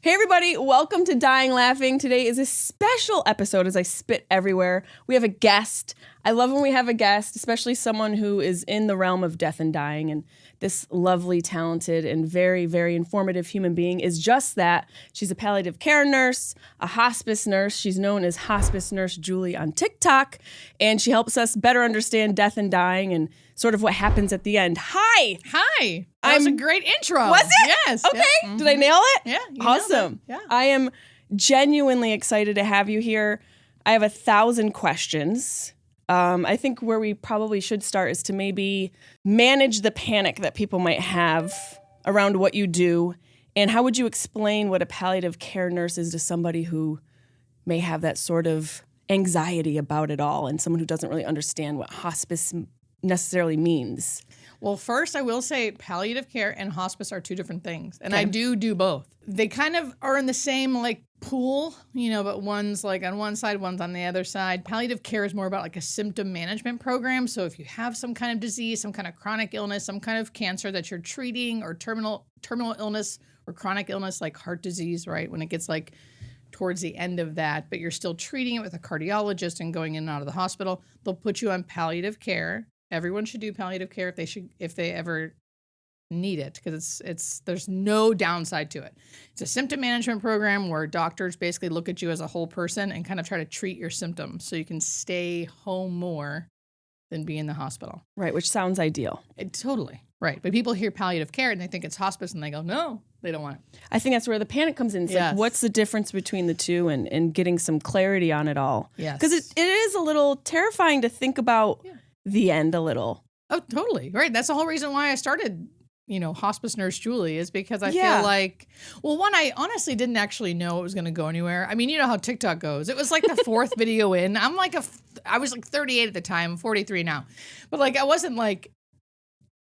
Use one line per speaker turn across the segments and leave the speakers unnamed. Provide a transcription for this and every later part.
Hey everybody, welcome to Dying Laughing. Today is a special episode as I spit everywhere. We have a guest. I love when we have a guest, especially someone who is in the realm of death and dying. And this lovely, talented, and very, very informative human being is just that. She's a palliative care nurse, a hospice nurse. She's known as Hospice Nurse Julie on TikTok. And she helps us better understand death and dying and sort of what happens at the end. Hi!
Hi. That was a great intro.
Was it?
Yes.
Okay.
Yeah. Mm-hmm.
Did I nail it?
Yeah. You
Awesome.
nailed it. Yeah.
I am genuinely excited to have you here. I have 1,000 questions. I think where we probably should start is to maybe manage the panic that people might have around what you do. And how would you explain what a palliative care nurse is to somebody who may have that sort of anxiety about it all and someone who doesn't really understand what hospice necessarily means?
Well, first, I will say palliative care and hospice are two different things. And I do both. They kind of are in the same pool, but one's on one side, one's on the other side. Palliative care is more about a symptom management program. So if you have some kind of disease, some kind of chronic illness, some kind of cancer that you're treating, or terminal illness or chronic illness like heart disease, right? When it gets towards the end of that, but you're still treating it with a cardiologist and going in and out of the hospital, they'll put you on palliative care. Everyone should do palliative care if they ever need it, because there's no downside to it. It's a symptom management program where doctors basically look at you as a whole person and kind of try to treat your symptoms so you can stay home more than be in the hospital.
Right, which sounds ideal.
Totally. Right. But people hear palliative care and they think it's hospice and they go, no, they don't want it.
I think that's where the panic comes in. It's
Yes.
what's the difference between the two and getting some clarity on it all?
Yes.
Because it is a little terrifying to think about the end a little.
Oh, totally. Right. That's the whole reason why I started, Hospice Nurse Julie, is because I feel one, I honestly didn't actually know it was going to go anywhere. I mean, you know how TikTok goes. It was the fourth video in. I was 38 at the time, 43 now. But I wasn't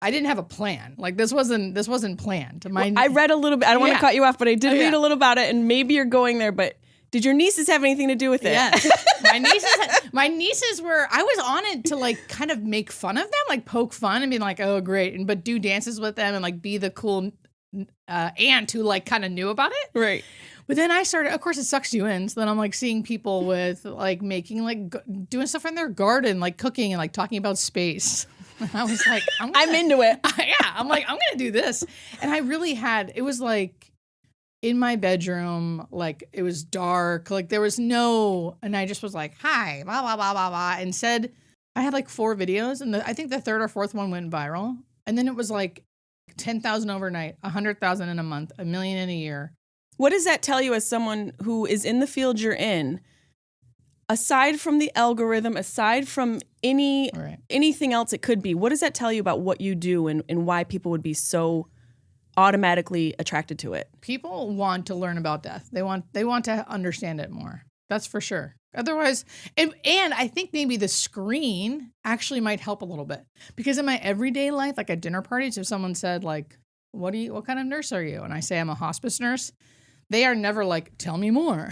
I didn't have a plan. This wasn't planned.
I read a little bit. I don't want to cut you off, but I did read a little about it, and maybe you're going there, but did your nieces have anything to do with it?
Yes. My nieces were, I was on it to kind of make fun of them, poke fun and be oh, great. But do dances with them and be the cool aunt who kind of knew about it.
Right.
But then I started, of course it sucks you in. So then I'm seeing people with making, doing stuff in their garden, cooking and talking about space. And I was
I'm into it.
I'm I'm going to do this. And I really it was in my bedroom, it was dark, there was and I just was hi, blah, blah, blah, blah, blah, and said, I had 4 videos, and I think the third or fourth one went viral, and then it was 10,000 overnight, 100,000 in a month, 1 million in a year.
What does that tell you as someone who is in the field you're in, aside from the algorithm, aside from anything else it could be, what does that tell you about what you do and why people would be so automatically attracted to it?
People want to learn about death. They want to understand it more. That's for sure. Otherwise, and I think maybe the screen actually might help a little bit, because in my everyday life, at dinner parties, if someone said what kind of nurse are you? And I say I'm a hospice nurse, they are never tell me more.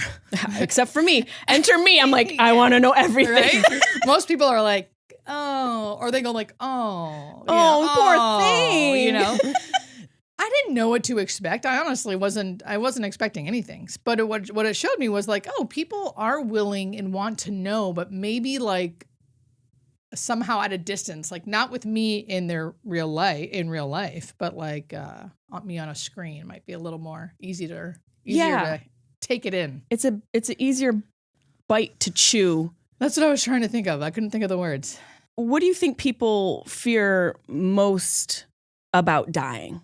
Except for me. Enter me. I'm I want to know everything.
Right? Most people are oh, or they go oh,
poor thing.
I didn't know what to expect. I honestly wasn't expecting anything. But what it showed me was people are willing and want to know, but maybe somehow at a distance, not with me in real life, but me on a screen might be a little more easier to take it in.
It's an easier bite to chew.
That's what I was trying to think of. I couldn't think of the words.
What do you think people fear most about dying?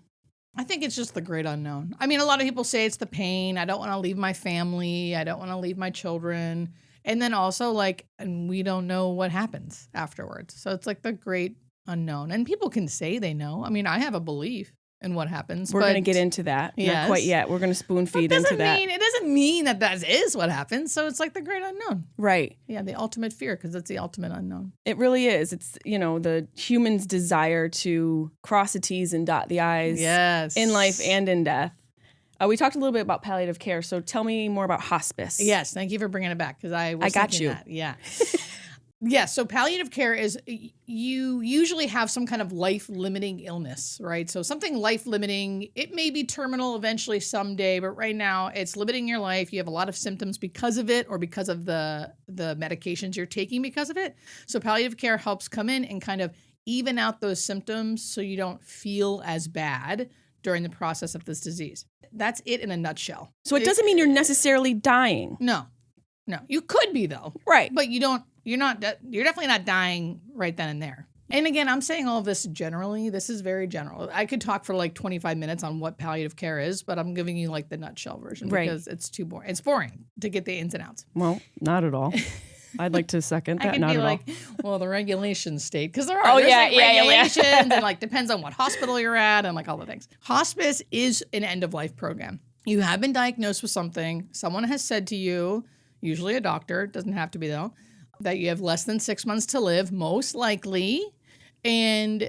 I think it's just the great unknown. I mean, a lot of people say it's the pain. I don't want to leave my family. I don't want to leave my children. And then also and we don't know what happens afterwards. So it's the great unknown. And people can say they know. I mean, I have a belief in what happens.
We're going to get into that.
Yes.
Not quite yet. We're going to spoon feed into that.
It doesn't mean that is what happens. So it's the great unknown.
Right.
Yeah, the ultimate fear, because it's the ultimate unknown.
It really is. It's, the human's desire to cross the T's and dot the I's.
Yes.
In life and in death. We talked a little bit about palliative care, so tell me more about hospice.
Yes, thank you for bringing it back, because I got
you.
That. Yeah. Yes. So palliative care is you usually have some kind of life-limiting illness, right? So something life-limiting, it may be terminal eventually someday, but right now it's limiting your life. You have a lot of symptoms because of it or because of the medications you're taking because of it. So palliative care helps come in and kind of even out those symptoms so you don't feel as bad during the process of this disease. That's it in a nutshell.
So it doesn't mean you're necessarily dying.
No. You could be though.
Right.
But you're definitely not dying right then and there. And again, I'm saying all of this generally. This is very general. I could talk for like 25 minutes on what palliative care is, but I'm giving you like the nutshell version because it's too boring. It's boring to get the ins and outs.
Well, not at all. I'd like to second that.
I could
not
be
at
like,
all.
well, the regulations state, because there are regulations and like depends on what hospital you're at and like all the things. Hospice is an end of life program. You have been diagnosed with something. Someone has said to you, usually a doctor, doesn't have to be though, that you have less than 6 months to live, most likely. And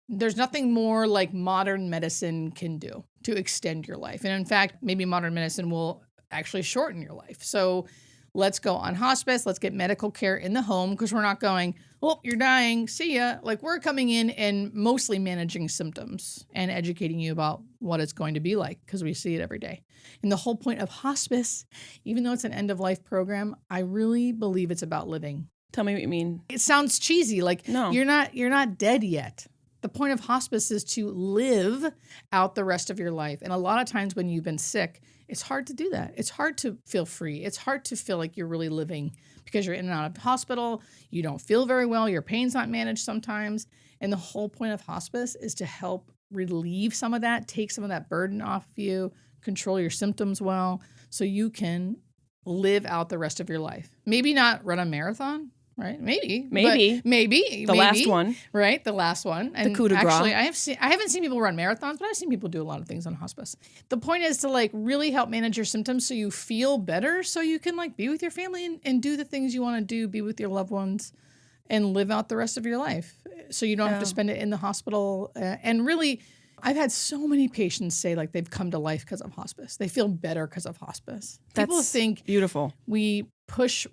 there's nothing more like modern medicine can do to extend your life. And in fact, maybe modern medicine will actually shorten your life. So let's go on hospice. Let's get medical care in the home because we're not going, well, you're dying. See ya. Like we're coming in and mostly managing symptoms and educating you about what it's going to be like because we see it every day. And the whole point of hospice, even though it's an end of life program, I really believe it's about living.
Tell me what you mean.
It sounds cheesy. Like
no.
You're not dead yet. The point of hospice is to live out the rest of your life. And a lot of times when you've been sick, it's hard to do that. It's hard to feel free. It's hard to feel like you're really living because you're in and out of the hospital. You don't feel very well. Your pain's not managed sometimes. And the whole point of hospice is to help relieve some of that, take some of that burden off of you, control your symptoms well, so you can live out the rest of your life. Maybe not run a marathon. Right? Maybe.
The last one.
Right? The last one. And
the coup de grace.
Actually, I haven't seen people run marathons, but I've seen people do a lot of things on hospice. The point is to like really help manage your symptoms so you feel better so you can like be with your family and do the things you want to do, be with your loved ones and live out the rest of your life. So you don't have to spend it in the hospital. And really, I've had so many patients say like they've come to life because of hospice. They feel better because of hospice. People think
beautiful.
We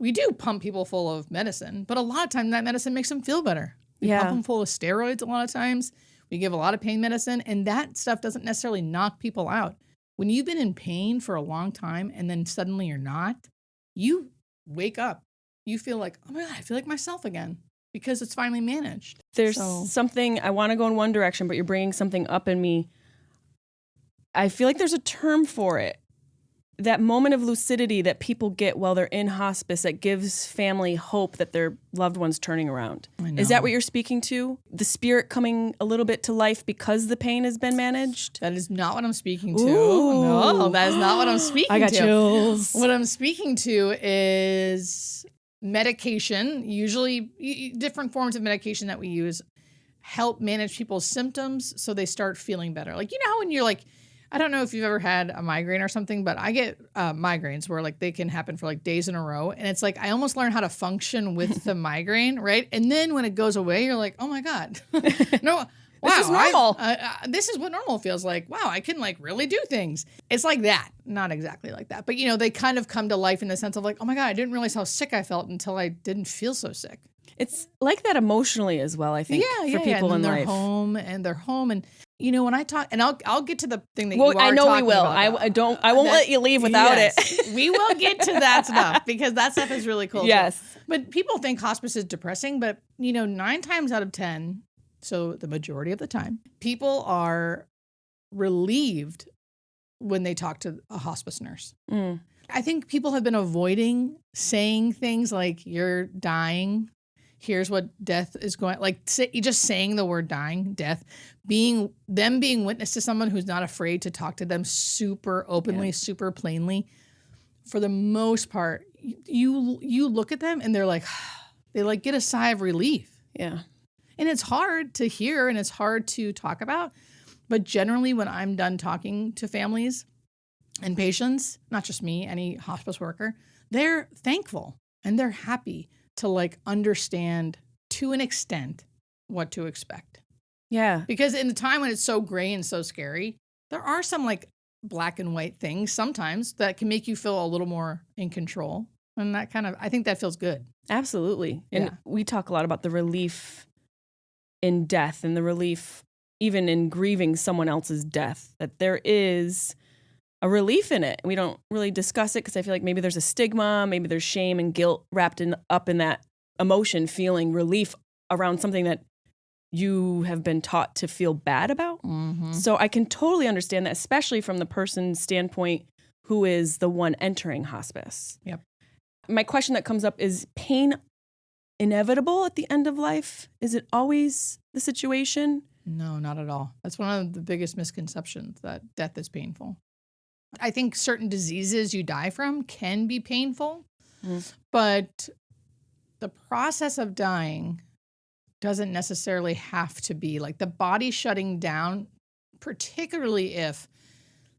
do pump people full of medicine, but a lot of times that medicine makes them feel better. We pump them full of steroids a lot of times. We give a lot of pain medicine, and that stuff doesn't necessarily knock people out. When you've been in pain for a long time and then suddenly you're not, you wake up. You feel like, oh my God, I feel like myself again because it's finally managed.
There's something, I want to go in one direction, but you're bringing something up in me. I feel like there's a term for it. That moment of lucidity that people get while they're in hospice that gives family hope that their loved one's turning around. Is that what you're speaking to? The spirit coming a little bit to life because the pain has been managed?
That is not what I'm speaking to.
Ooh.
No, that is not what I'm speaking to.
I got chills.
What I'm speaking to is medication, usually different forms of medication that we use help manage people's symptoms so they start feeling better. Like, you know how when you're like, I don't know if you've ever had a migraine or something, but I get migraines where like they can happen for like days in a row. And it's like, I almost learn how to function with the migraine, right? And then when it goes away, you're like, oh my God, no, wow,
this is normal.
This is what normal feels like. Wow, I can like really do things. It's like that. Not exactly like that. But you know, they kind of come to life in the sense of like, oh my God, I didn't realize how sick I felt until I didn't feel so sick.
It's like that emotionally as well, I think, for people in life.
They're home. And you know, when I talk, and I'll get to the thing that you are talking about.
I know we will. I won't let you leave without it.
We will get to that stuff because that stuff is really cool.
Yes.
Too. But people think hospice is depressing, but you know, 9 times out of 10, so the majority of the time, people are relieved when they talk to a hospice nurse.
Mm.
I think people have been avoiding saying things like you're dying. Here's what death is going, like just saying the word dying, death, being witness to someone who's not afraid to talk to them super openly, super plainly. For the most part, you look at them and they're like, they like get a sigh of relief.
Yeah.
And it's hard to hear and it's hard to talk about. But generally when I'm done talking to families and patients, not just me, any hospice worker, they're thankful and they're happy to like understand to an extent what to expect.
Yeah.
Because in the time when it's so gray and so scary, there are some like black and white things sometimes that can make you feel a little more in control. And that kind of, I think that feels good.
Absolutely.
Yeah.
And we talk a lot about the relief in death and the relief even in grieving someone else's death, that there is a relief in it. We don't really discuss it because I feel like maybe there's a stigma, maybe there's shame and guilt wrapped up in that emotion, feeling relief around something that you have been taught to feel bad about.
Mm-hmm.
So I can totally understand that, especially from the person's standpoint who is the one entering hospice.
Yep.
My question that comes up is pain inevitable at the end of life? Is it always the situation?
No, not at all. That's one of the biggest misconceptions, that death is painful. I think certain diseases you die from can be painful, but the process of dying doesn't necessarily have to be like the body shutting down, particularly if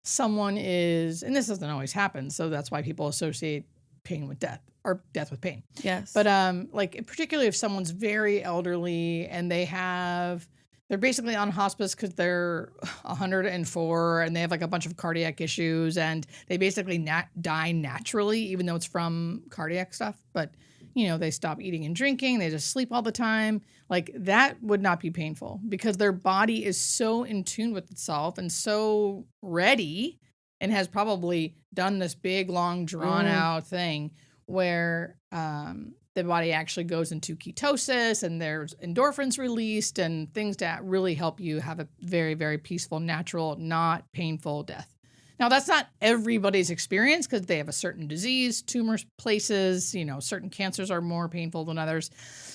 someone is, and this doesn't always happen, so that's why people associate pain with death or death with pain.
Yes.
But like particularly if someone's very elderly and they're basically on hospice because they're 104 and they have like a bunch of cardiac issues and they basically die naturally, even though it's from cardiac stuff. But, they stop eating and drinking. They just sleep all the time. Like that would not be painful because their body is so in tune with itself and so ready and has probably done this big, long, drawn out thing where the body actually goes into ketosis and there's endorphins released and things that really help you have a very, very peaceful, natural, not painful death. Now, that's not everybody's experience because they have a certain disease, tumor places, certain cancers are more painful than others.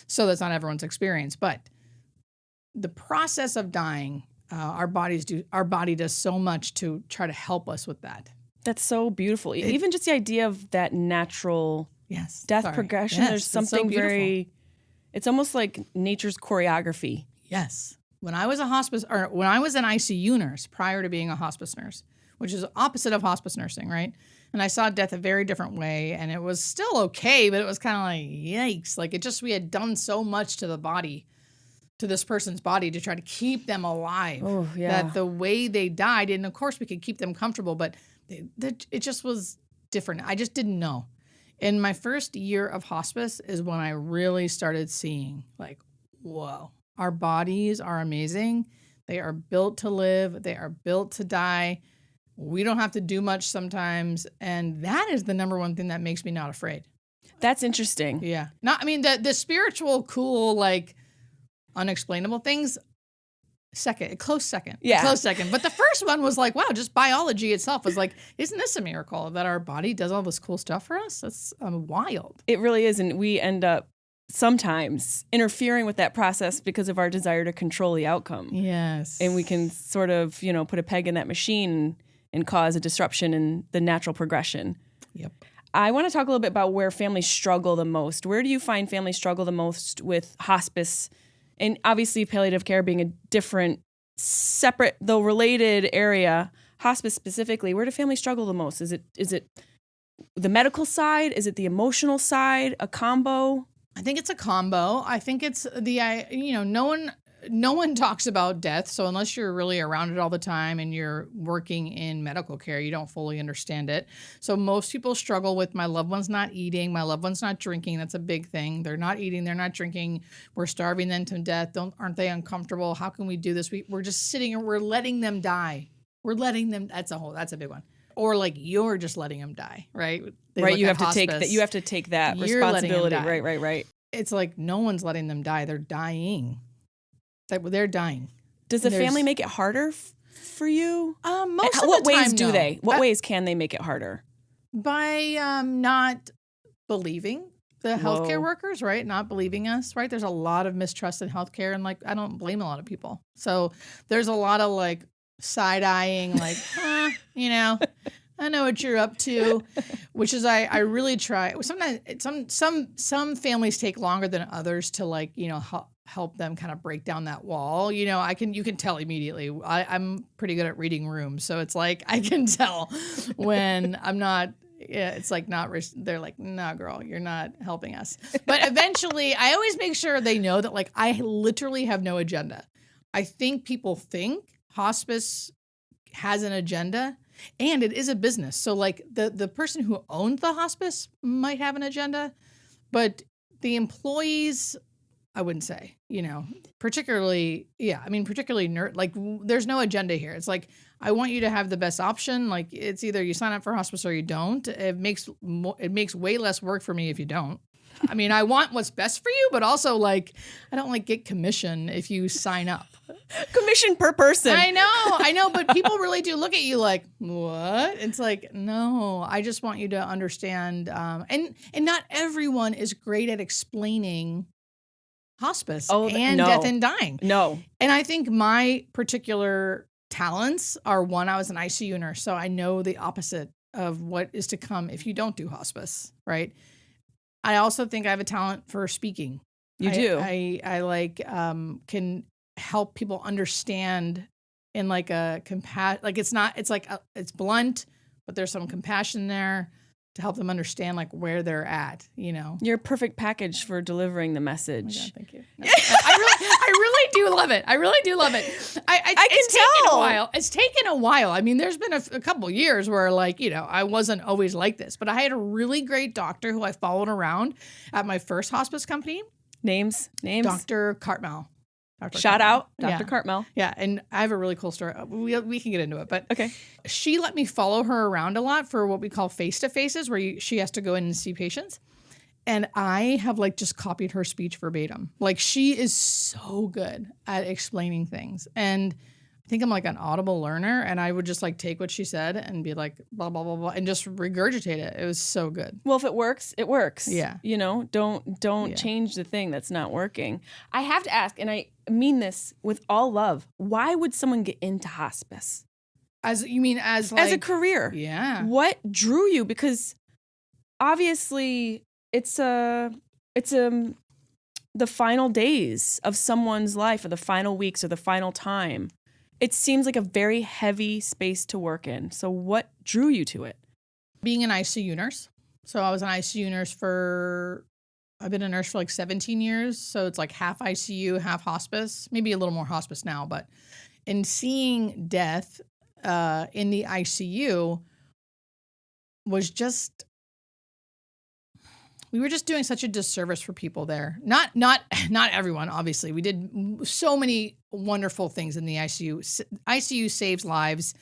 So that's not everyone's experience. But the process of dying, our body does so much to try to help us with that.
That's so beautiful. Even just the idea of that natural death progression, there's something it's almost like nature's choreography.
Yes. When I was an ICU nurse prior to being a hospice nurse, which is opposite of hospice nursing, right? And I saw death a very different way, and it was still okay, but it was kind of like, yikes. Like we had done so much to the body, to this person's body to try to keep them alive.
Oh, yeah.
That the way they died, and of course we could keep them comfortable, but it just was different. I just didn't know. In my first year of hospice is when I really started seeing like, whoa, our bodies are amazing. They are built to live. They are built to die. We don't have to do much sometimes. And that is the number one thing that makes me not afraid.
That's interesting.
Yeah. The spiritual, cool, like unexplainable things, a close second. But the first one was like, wow, just biology itself was like, isn't this a miracle that our body does all this cool stuff for us? That's wild.
It really is. And we end up sometimes interfering with that process because of our desire to control the outcome.
Yes.
And we can sort of, put a peg in that machine and cause a disruption in the natural progression.
Yep.
I want to talk a little bit about where families struggle the most. Where do you find families struggle the most with hospice? And obviously palliative care being a different, separate, though related area, hospice specifically, where do families struggle the most? Is it the medical side? Is it the emotional side? A combo?
I think it's a combo. I think it's no one talks about death. So unless you're really around it all the time and you're working in medical care, you don't fully understand it. So most people struggle with my loved one's not eating, my loved one's not drinking. That's a big thing. They're not eating, they're not drinking. We're starving them to death. Aren't they uncomfortable? How can we do this? We're just sitting and we're letting them die. We're letting them. That's a big one. Or like you're just letting them die, right?
Right. You have to take that. You have to take that responsibility. Right.
It's like no one's letting them die. They're dying. They're dying.
Does the family make it harder for you?
Most of
what
the time,
ways do
no.
they? What ways can they make it harder?
By not believing the healthcare workers, right? Not believing us, right? There's a lot of mistrust in healthcare, and like I don't blame a lot of people. So there's a lot of like side-eyeing, like, I know what you're up to, which is I really try. Sometimes some families take longer than others to like, help them kind of break down that wall. You can tell immediately. I'm pretty good at reading rooms. So it's like, I can tell when I'm not, it's like they're like, nah, girl, you're not helping us. But eventually I always make sure they know that like, I literally have no agenda. I think people think hospice has an agenda. And it is a business. So like the person who owns the hospice might have an agenda, but The employees, I wouldn't say, particularly like there's no agenda here. It's like, I want you to have the best option. Like, it's either you sign up for hospice or you don't. It makes way less work for me if you don't. I mean, I want what's best for you, but also like, I don't like get commission if you sign up.
Commission per person.
I know, but people really do look at you like, what? It's like, no, I just want you to understand. And not everyone is great at explaining hospice and death and dying.
No.
And I think my particular talents are, one, I was an ICU nurse, so I know the opposite of what is to come if you don't do hospice, right? I also think I have a talent for speaking.
You do.
I like can help people understand in like a like it's blunt, but there's some compassion there to help them understand like where they're at, You're
a perfect package for delivering the message.
Oh my God, thank you. No, I really do love it. I really do love it. It's taken a while. It's taken a while. I mean, there's been a couple years where like, I wasn't always like this, but I had a really great doctor who I followed around at my first hospice company.
Names?
Dr. Cartmel.
Shout out, Dr. Cartmel.
Yeah, and I have a really cool story. We can get into it, but
okay.
She let me follow her around a lot for what we call face-to-faces, where she has to go in and see patients. And I have like just copied her speech verbatim. Like, she is so good at explaining things. And I think I'm like an audible learner, and I would just like take what she said and be like, blah, blah, blah, blah, and just regurgitate it. It was so good.
Well, if it works, it works.
Yeah.
Don't change the thing that's not working. I have to ask, and I mean this with all love, why would someone get into hospice?
As a
career?
Yeah.
What drew you? Because obviously it's the final days of someone's life, or the final weeks, or the final time. It seems like a very heavy space to work in. So what drew you to it?
Being an ICU nurse. So I was an ICU nurse I've been a nurse for like 17 years. So it's like half ICU, half hospice, maybe a little more hospice now. But in seeing death in the ICU was just, we were just doing such a disservice for people there. Not everyone, obviously. We did so many wonderful things in the ICU. ICU saves lives.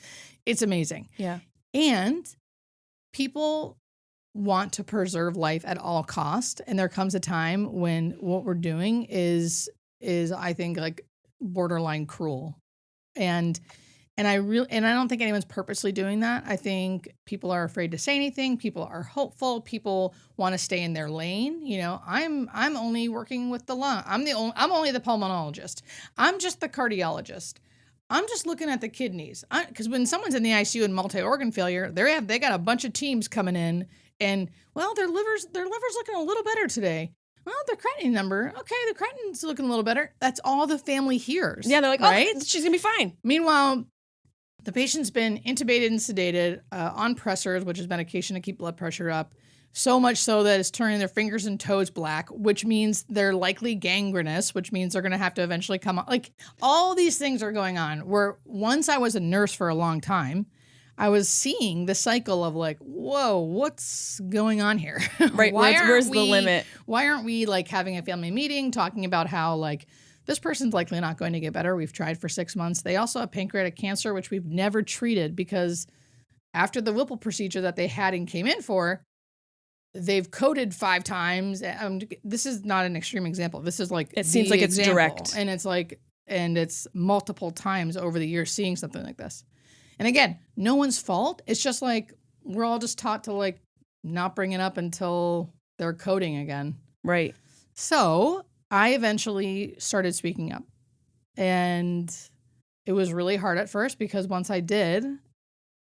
It's amazing.
Yeah.
And people want to preserve life at all cost. And there comes a time when what we're doing is I think like borderline cruel. And I don't think anyone's purposely doing that. I think people are afraid to say anything. People are hopeful. People want to stay in their lane. I'm only working with the lung. I'm only the pulmonologist. I'm just the cardiologist. I'm just looking at the kidneys. Because when someone's in the ICU and multi-organ failure, they got a bunch of teams coming in, and well, their liver's looking a little better today. Well, their creatinine number, okay, the creatinine's looking a little better. That's all the family hears.
Yeah, they're like,
right?
Oh, she's gonna be fine.
Meanwhile, the patient's been intubated and sedated on pressors, which is medication to keep blood pressure up, so much so that it's turning their fingers and toes black, which means they're likely gangrenous, which means they're going to have to eventually come out. Like, all these things are going on, where once I was a nurse for a long time, I was seeing the cycle of like, whoa, what's going on here?
Right, where's the limit?
Why aren't we like having a family meeting talking about how like, this person's likely not going to get better. We've tried for 6 months. They also have pancreatic cancer, which we've never treated, because after the Whipple procedure that they had and came in for, they've coded 5 times. This is not an extreme example. This is like,
it seems like it's direct.
And it's multiple times over the years seeing something like this. And again, no one's fault. It's just like, we're all just taught to like not bring it up until they're coding again.
Right.
So I eventually started speaking up, and it was really hard at first, because once I did,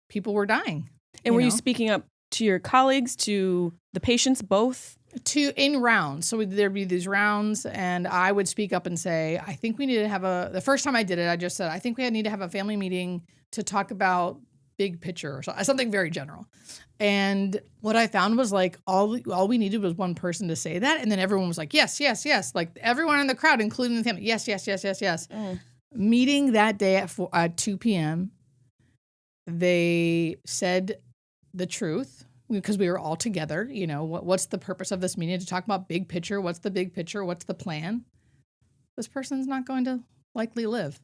people were dying.
And were you speaking up to your colleagues, to the patients, both?
In rounds. So there'd be these rounds, and I would speak up and say, I think we need to have the first time I did it, I just said, I think we need to have a family meeting to talk about big picture or something very general. And what I found was like, all we needed was one person to say that. And then everyone was like, yes, yes, yes. Like everyone in the crowd, including the family. Yes, yes, yes, yes, yes. Meeting that day at 2 p.m., they said the truth. because we were all together, what's the purpose of this meeting? To talk about big picture. What's the big picture? What's the plan? This person's not going to likely live.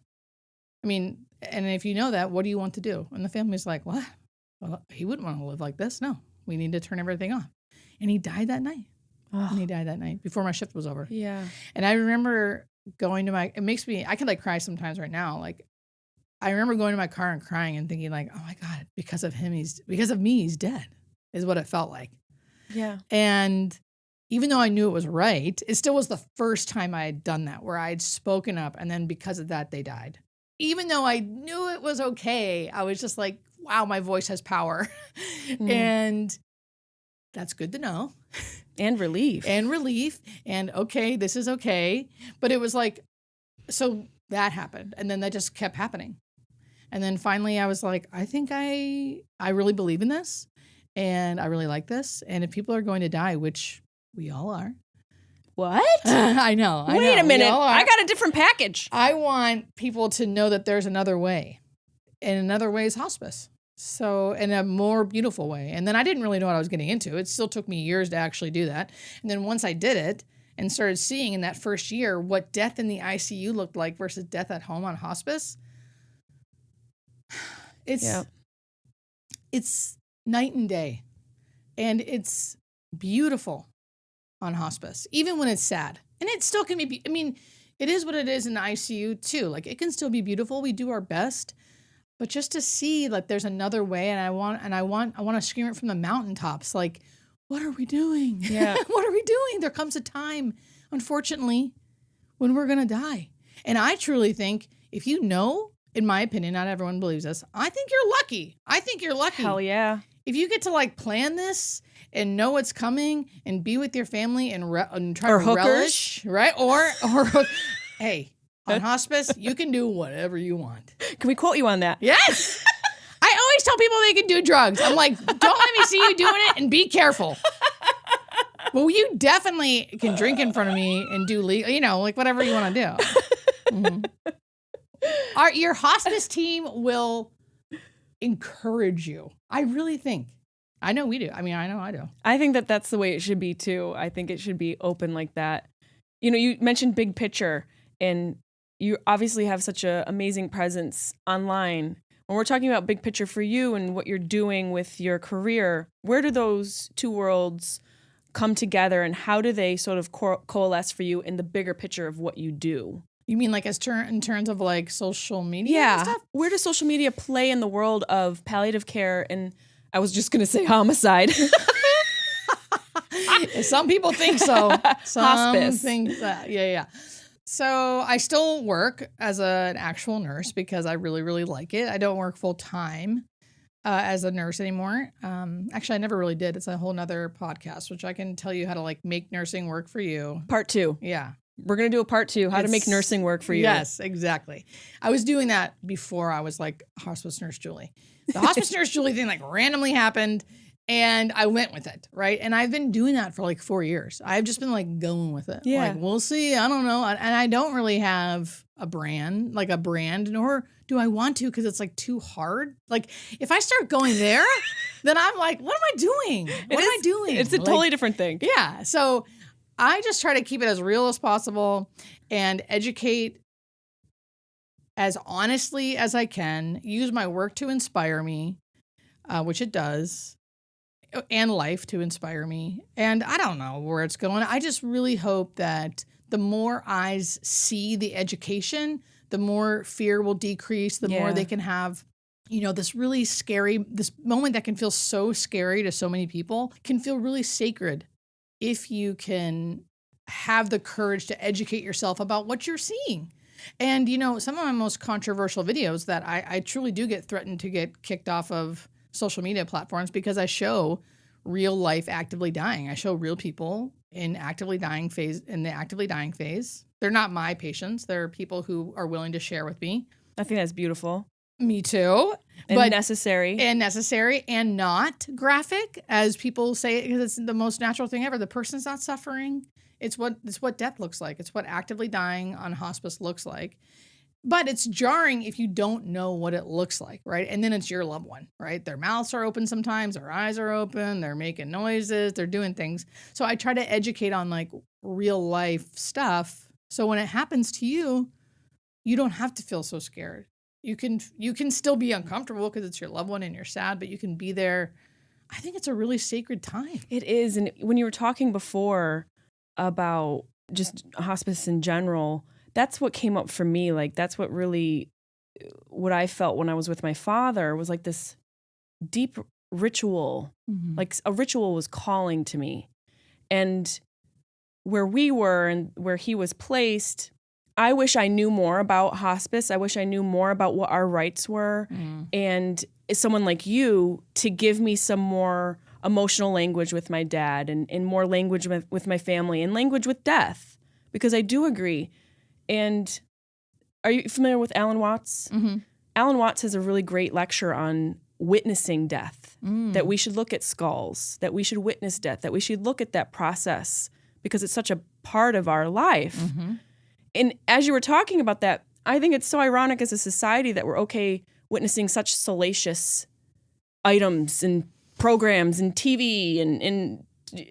I mean, and if you know that, what do you want to do? And the family's like, what? Well, he wouldn't want to live like this. No, we need to turn everything off. And he died that night.
Oh.
And he died that night before my shift was over.
Yeah.
And I remember going to it makes me, I could like cry sometimes right now. Like, I remember going to my car and crying and thinking like, oh my God, because of me, he's dead, is what it felt like.
Yeah.
And even though I knew it was right, it still was the first time I had done that, where I had spoken up, and then because of that, they died. Even though I knew it was okay, I was just like, wow, my voice has power. And that's good to know.
And relief.
And okay, this is okay. But it was like, so that happened. And then that just kept happening. And then finally I was like, I think I really believe in this. And I really like this. And if people are going to die, which we all are.
What?
I know.
Wait a minute. I got a different package.
I want people to know that there's another way. And another way is hospice. So, in a more beautiful way. And then I didn't really know what I was getting into. It still took me years to actually do that. And then once I did it and started seeing in that first year what death in the ICU looked like versus death at home on hospice, it's night and day. And it's beautiful on hospice, even when it's sad. And it still can be, it is what it is in the ICU too. Like, it can still be beautiful. We do our best. But just to see like there's another way, and I want to scream it from the mountaintops, like, what are we doing?
Yeah.
What are we doing? There comes a time, unfortunately, when we're gonna die. And I truly think, if you know, in my opinion, not everyone believes this, I think you're lucky.
Hell yeah.
If you get to like plan this and know what's coming and be with your family and try to relish, right? Or hey. On hospice, you can do whatever you want.
Can we quote you on that?
Yes. I always tell people they can do drugs. I'm like, don't let me see you doing it, and be careful. Well, you definitely can drink in front of me and do legal, like whatever you want to do. Mm-hmm. Your hospice team will encourage you. I really think. I know we do. I know I do.
I think that that's the way it should be too. I think it should be open like that. You mentioned big picture, and you obviously have such an amazing presence online. When we're talking about big picture for you and what you're doing with your career, where do those two worlds come together, and how do they sort of coalesce for you in the bigger picture of what you do?
You mean like in terms of like social media and stuff?
Where does social media play in the world of palliative care? And I was just going to say homicide.
Some people think so.
Hospice.
Think that. Yeah. So I still work as an actual nurse because I really, really like it. I don't work full time as a nurse anymore. Actually, I never really did. It's a whole nother podcast, which I can tell you how to like make nursing work for you.
Part 2.
Yeah.
We're going to do a part 2, how to make nursing work for you.
Yes, exactly. I was doing that before I was like Hospice Nurse Julie. The Hospice Nurse Julie thing like randomly happened. And I went with it, right? And I've been doing that for like 4 years. I've just been like going with it.
Yeah.
Like, we'll see. I don't know. And I don't really have a brand, nor do I want to, because it's like too hard. Like, if I start going there, then I'm like, what am I doing? What am I doing?
It's a totally different thing.
Yeah. So I just try to keep it as real as possible and educate as honestly as I can, use my work to inspire me, which it does. And life to inspire me. And I don't know where it's going. I just really hope that the more eyes see the education, the more fear will decrease, the more they can have, this really scary, this moment that can feel so scary to so many people can feel really sacred if you can have the courage to educate yourself about what you're seeing. And, some of my most controversial videos that I truly do get threatened to get kicked off of social media platforms, because I show real life actively dying. I show real people in the actively dying phase. They're not my patients. They're people who are willing to share with me.
I think that's beautiful.
Me too.
And necessary.
And not graphic, as people say, because it's the most natural thing ever. The person's not suffering. It's what death looks like. It's what actively dying on hospice looks like. But it's jarring if you don't know what it looks like, right? And then it's your loved one, right? Their mouths are open sometimes, their eyes are open, they're making noises, they're doing things. So I try to educate on like real life stuff. So when it happens to you, you don't have to feel so scared. You can still be uncomfortable because it's your loved one and you're sad, but you can be there. I think it's a really sacred time.
It is. And when you were talking before about just hospice in general, that's what came up for me. Like, that's what I felt when I was with my father was like this deep ritual.
Mm-hmm.
Like a ritual was calling to me. And where we were and where he was placed, I wish I knew more about hospice. I wish I knew more about what our rights were. And someone like you to give me some more emotional language with my dad and more language with my family and language with death. Because I do agree. And are you familiar with Alan Watts?
Mm-hmm.
Alan Watts has a really great lecture on witnessing death, that we should look at skulls, that we should witness death, that we should look at that process because it's such a part of our life.
Mm-hmm.
And as you were talking about that, I think it's so ironic as a society that we're okay witnessing such salacious items and programs and TV and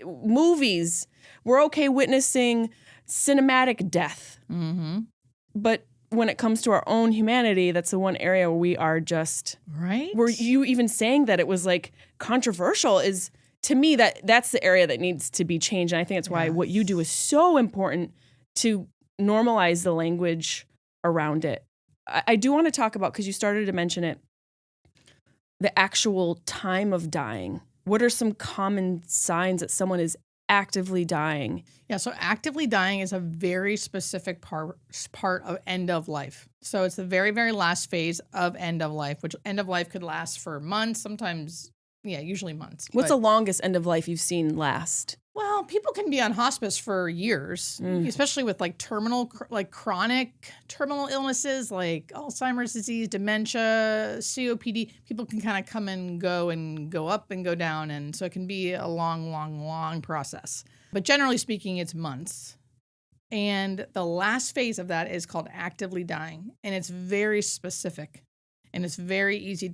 movies. We're okay witnessing cinematic death.
Mm-hmm.
But when it comes to our own humanity, that's the one area where we are just...
Right?
Were you even saying that it was like controversial is, to me, that's the area that needs to be changed. And I think that's why what you do is so important to normalize the language around it. I do want to talk about, because you started to mention it, the actual time of dying. What are some common signs that someone is actively dying?
Yeah, so actively dying is a very specific part of end of life. So it's the very, very last phase of end of life, which end of life could last for months, sometimes, usually months.
What's the longest end of life you've seen last?
Well, people can be on hospice for years, especially with like chronic terminal illnesses like Alzheimer's disease, dementia, COPD. People can kind of come and go up and go down. And so it can be a long, long, long process. But generally speaking, it's months. And the last phase of that is called actively dying. And it's very specific. And it's very easy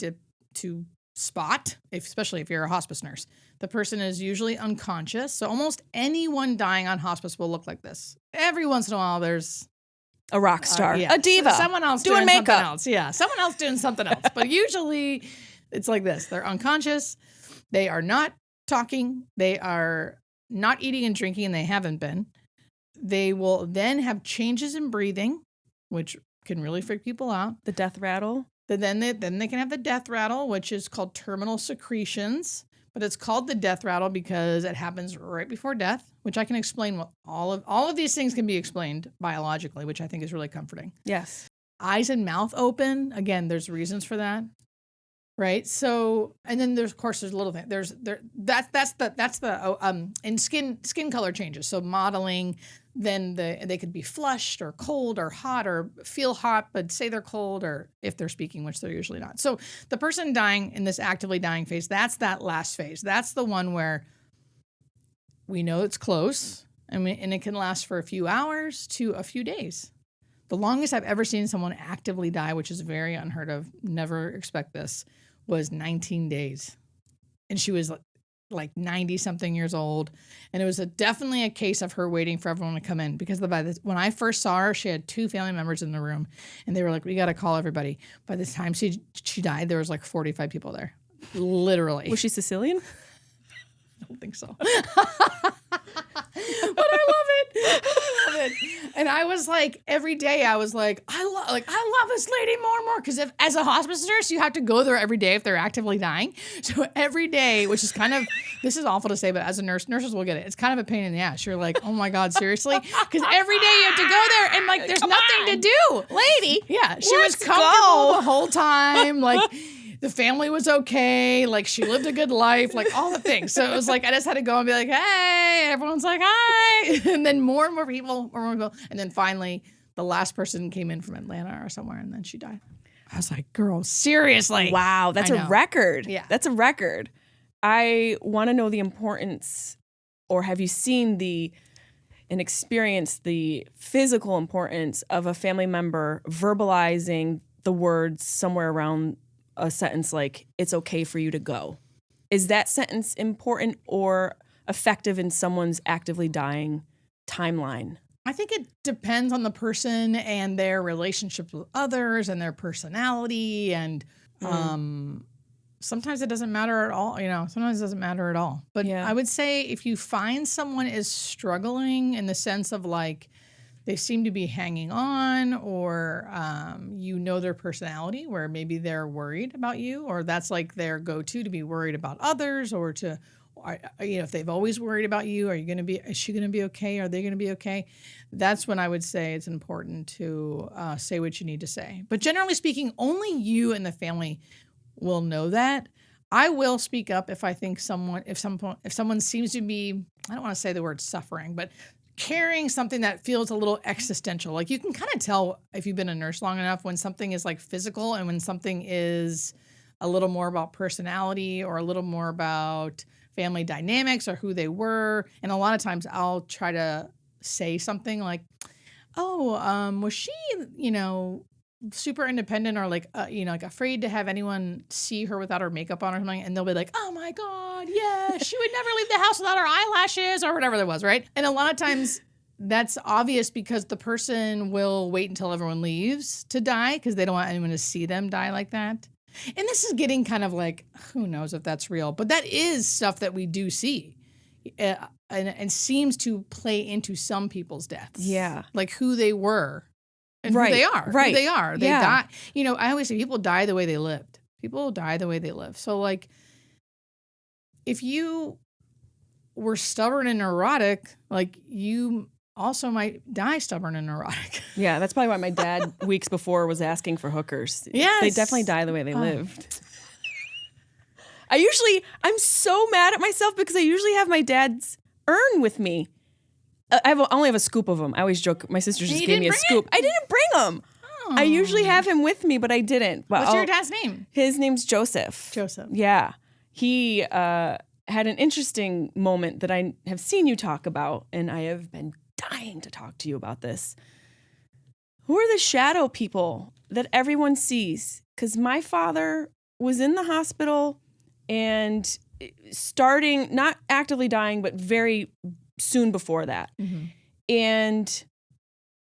to spot, especially if you're a hospice nurse. The person is usually unconscious. So almost anyone dying on hospice will look like this. Every once in a while, there's
a rock star, a diva,
someone else
doing makeup.
Something else. Yeah, someone else doing something else. But usually it's like this. They're unconscious. They are not talking. They are not eating and drinking, and they haven't been. They will then have changes in breathing, which can really freak people out.
The death rattle.
Then they can have the death rattle, which is called terminal secretions. But it's called the death rattle because it happens right before death, which I can explain. What all of these things can be explained biologically, which I think is really comforting.
Yes. Eyes
and mouth open. Again, there's reasons for that. Right. So, and then there's a little thing. That's the and skin color changes. So modeling, then they could be flushed or cold or hot or feel hot, but say they're cold, or if they're speaking, which they're usually not. So the person dying in this actively dying phase, that's that last phase. That's the one where we know it's close, and it can last for a few hours to a few days. The longest I've ever seen someone actively die, which is very unheard of, never expect this, was 19 days. And she was like 90-something years old. And it was definitely a case of her waiting for everyone to come in. Because when I first saw her, she had 2 family members in the room. And they were like, we got to call everybody. By the time she died, there was like 45 people there. Literally.
Was she Sicilian?
I don't think so. But I love it. And I was like, every day I was like, I love this lady more and more. Because as a hospice nurse, you have to go there every day if they're actively dying. So every day, which is kind of, this is awful to say, but as a nurse, nurses will get it. It's kind of a pain in the ass. You're like, oh my God, seriously? Because every day you have to go there and like, there's nothing to do.
Lady.
Yeah. She was comfortable the whole time. Like, the family was okay. Like, she lived a good life, like all the things. So it was like, I just had to go and be like, hey, everyone's like, hi. And then more and more people. And then finally, the last person came in from Atlanta or somewhere, and then she died. I was like, girl, seriously.
Wow, that's a record.
Yeah.
That's a record. I want to know the importance, or have you seen and experience the physical importance of a family member verbalizing the words somewhere around a sentence like, it's okay for you to go. Is that sentence important or effective in someone's actively dying timeline?
I think it depends on the person and their relationships with others and their personality. And sometimes it doesn't matter at all. Sometimes it doesn't matter at all. But I would say if you find someone is struggling in the sense of like, they seem to be hanging on, or their personality where maybe they're worried about you, or that's like their go-to to be worried about others, or if they've always worried about you, is she going to be okay? Are they going to be okay? That's when I would say it's important to say what you need to say. But generally speaking, only you and the family will know that. I will speak up if I think if someone seems to be, I don't want to say the word suffering, but carrying something that feels a little existential. Like you can kind of tell if you've been a nurse long enough when something is like physical and when something is a little more about personality or a little more about family dynamics or who they were. And a lot of times I'll try to say something like, was she, super independent or like afraid to have anyone see her without her makeup on or something? And they'll be like, oh my God, yeah, she would never leave the house without her eyelashes or whatever that was, right? And a lot of times that's obvious because the person will wait until everyone leaves to die because they don't want anyone to see them die like that. And this is getting kind of like, who knows if that's real, but that is stuff that we do see and seems to play into some people's deaths.
Yeah.
Like who they were and who they are.
Right.
Who they are. They die. I always say people die the way they lived. People die the way they live. So like if you were stubborn and neurotic, like you also might die stubborn and neurotic.
Yeah, that's probably why my dad weeks before was asking for hookers.
Yes.
They definitely die the way they lived. I'm so mad at myself because I usually have my dad's urn with me. I only have a scoop of them. I always joke. My sister just gave me a scoop. I didn't bring them. Oh. I usually have him with me, but I didn't. But
what's your dad's name?
His name's Joseph.
Joseph.
Yeah. He had an interesting moment that I have seen you talk about, and I have been dying to talk to you about this. Who are the shadow people that everyone sees? Because my father was in the hospital and starting, not actively dying, but very soon before that. Mm-hmm. And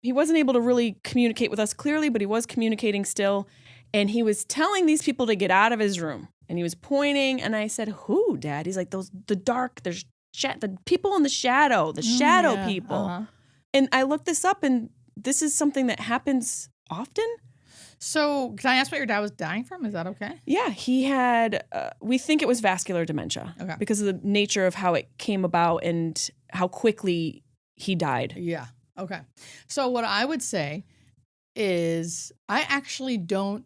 he wasn't able to really communicate with us clearly, but he was communicating still. And he was telling these people to get out of his room. And he was pointing, and I said, who, Dad? He's like, the people in the shadow people. Uh-huh. And I looked this up, and this is something that happens often.
So can I ask what your dad was dying from? Is that okay?
Yeah, he had, we think it was vascular dementia because of the nature of how it came about and how quickly he died.
Yeah, okay. So what I would say is I actually don't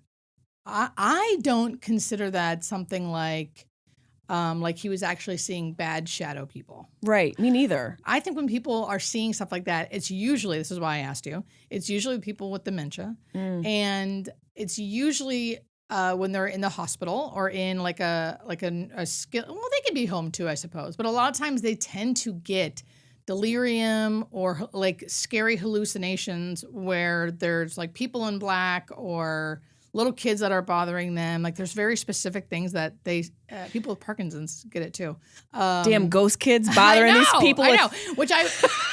consider that something like he was actually seeing bad shadow people.
Right, me neither.
I think when people are seeing stuff like that, it's usually, this is why I asked you, it's usually people with dementia. And it's usually when they're in the hospital or in like a skill, well, they could be home too, I suppose. But a lot of times they tend to get delirium or like scary hallucinations where there's like people in black or little kids that are bothering them. Like there's very specific things that people with Parkinson's get it too.
Damn ghost kids bothering these people.
I know.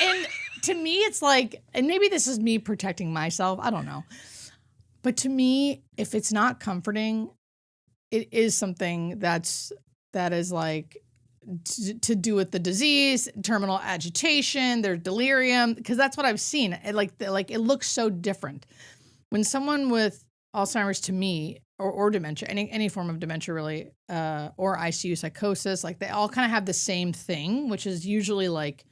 And to me, it's like, and maybe this is me protecting myself. I don't know. But to me, if it's not comforting, it is something that is like to do with the disease, terminal agitation, their delirium, because that's what I've seen. It looks so different. When someone with Alzheimer's, to me, or dementia, any form of dementia really, or ICU psychosis, like they all kind of have the same thing, which is usually like,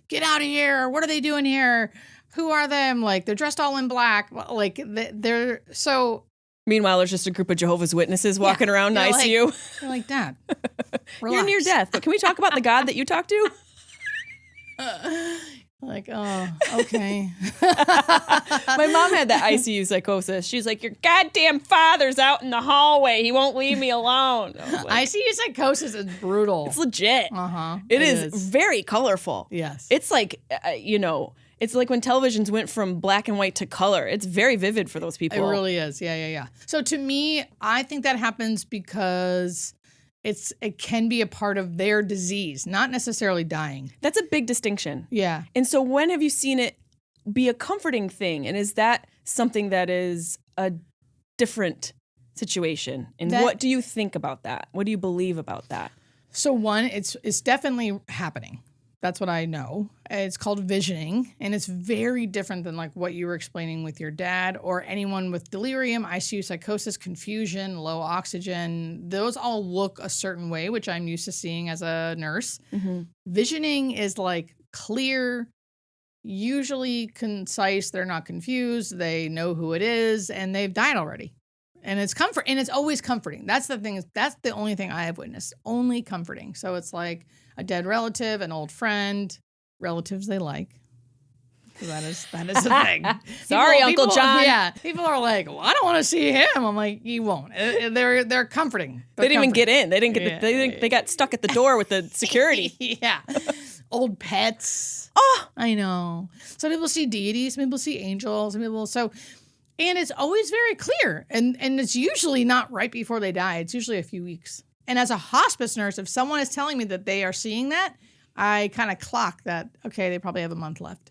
get out of here, what are they doing here? Who are them? Like they're dressed all in black. Like they're so.
Meanwhile, there's just a group of Jehovah's Witnesses walking around in ICU.
They're like, Dad,
you're near death, but can we talk about the God that you talk to?
Like, oh, okay.
My mom had that ICU psychosis. She's like, your goddamn father's out in the hallway. He won't leave me alone.
ICU psychosis is brutal.
It's legit.
Uh-huh.
It is very colorful.
Yes.
It's like, it's like when televisions went from black and white to color. It's very vivid for those people.
It really is. Yeah. So to me, I think that happens because it can be a part of their disease, not necessarily dying.
That's a big distinction.
Yeah.
And so when have you seen it be a comforting thing? And is that something that is a different situation? And what do you think about that? What do you believe about that?
So one, it's definitely happening. That's what I know. It's called visioning, and it's very different than like what you were explaining with your dad or anyone with delirium, ICU psychosis, confusion, low oxygen. Those all look a certain way, which I'm used to seeing as a nurse. Mm-hmm. Visioning is like clear, usually concise. They're not confused. They know who it is, and they've died already. And it's comfort, and it's always comforting. That's the thing. That's the only thing I have witnessed. Only comforting. So it's like a dead relative, an old friend, relatives they like. So that is the thing.
Sorry, Uncle John.
Yeah, people are like, well, I don't want to see him. I'm like, you won't. They're comforting.
They didn't even get in. They didn't get. They got stuck at the door with the security.
Yeah, old pets.
Oh,
I know. Some people see deities. Some people see angels. Some people and it's always very clear. And it's usually not right before they die. It's usually a few weeks. And as a hospice nurse, if someone is telling me that they are seeing that, I kind of clock that, okay, they probably have a month left.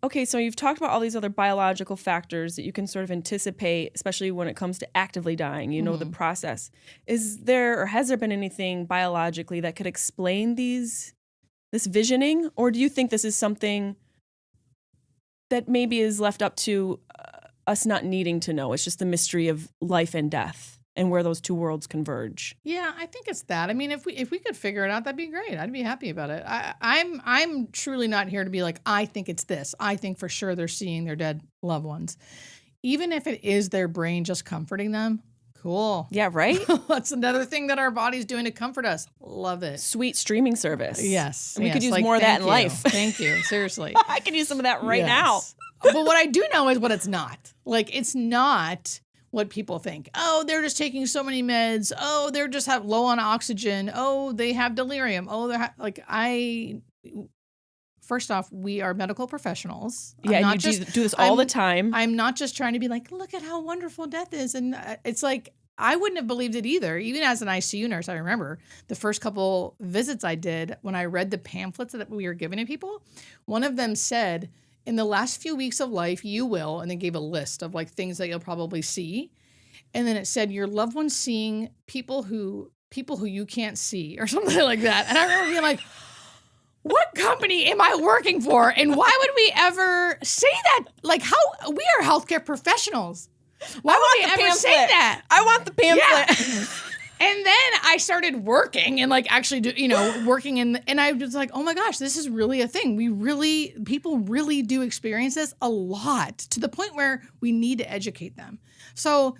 Okay, so you've talked about all these other biological factors that you can sort of anticipate, especially when it comes to actively dying, the process. Is there or has there been anything biologically that could explain this visioning? Or do you think this is something that maybe is left up to us not needing to know? It's just the mystery of life and death and where those two worlds converge.
Yeah, I think it's that. I mean, if we could figure it out, that'd be great. I'd be happy about it. I'm truly not here to be like, I think it's this. I think for sure they're seeing their dead loved ones. Even if it is their brain just comforting them, cool.
Yeah, right?
That's another thing that our body's doing to comfort us. Love it.
Sweet streaming service.
Yes.
And we could use more of that in life.
Thank you. Seriously.
I can use some of that right now.
But what I do know is what it's not. Like, it's not what people think. Oh, they're just taking so many meds. Oh, they're just low on oxygen. Oh, they have delirium. Oh, first off, we are medical professionals.
Yeah, you do this all the time.
I'm not just trying to be like, look at how wonderful death is. And it's like, I wouldn't have believed it either. Even as an ICU nurse, I remember the first couple visits I did when I read the pamphlets that we were giving to people. One of them said, in the last few weeks of life, you will, and they gave a list of like things that you'll probably see. And then it said, your loved ones seeing people who you can't see or something like that. And I remember being like, what company am I working for? And why would we ever say that? Like, how we are healthcare professionals. Why would we ever say that?
I want the pamphlet.
Yeah. And then I started working and like actually working and I was like, oh my gosh, this is really a thing. People really do experience this a lot to the point where we need to educate them. So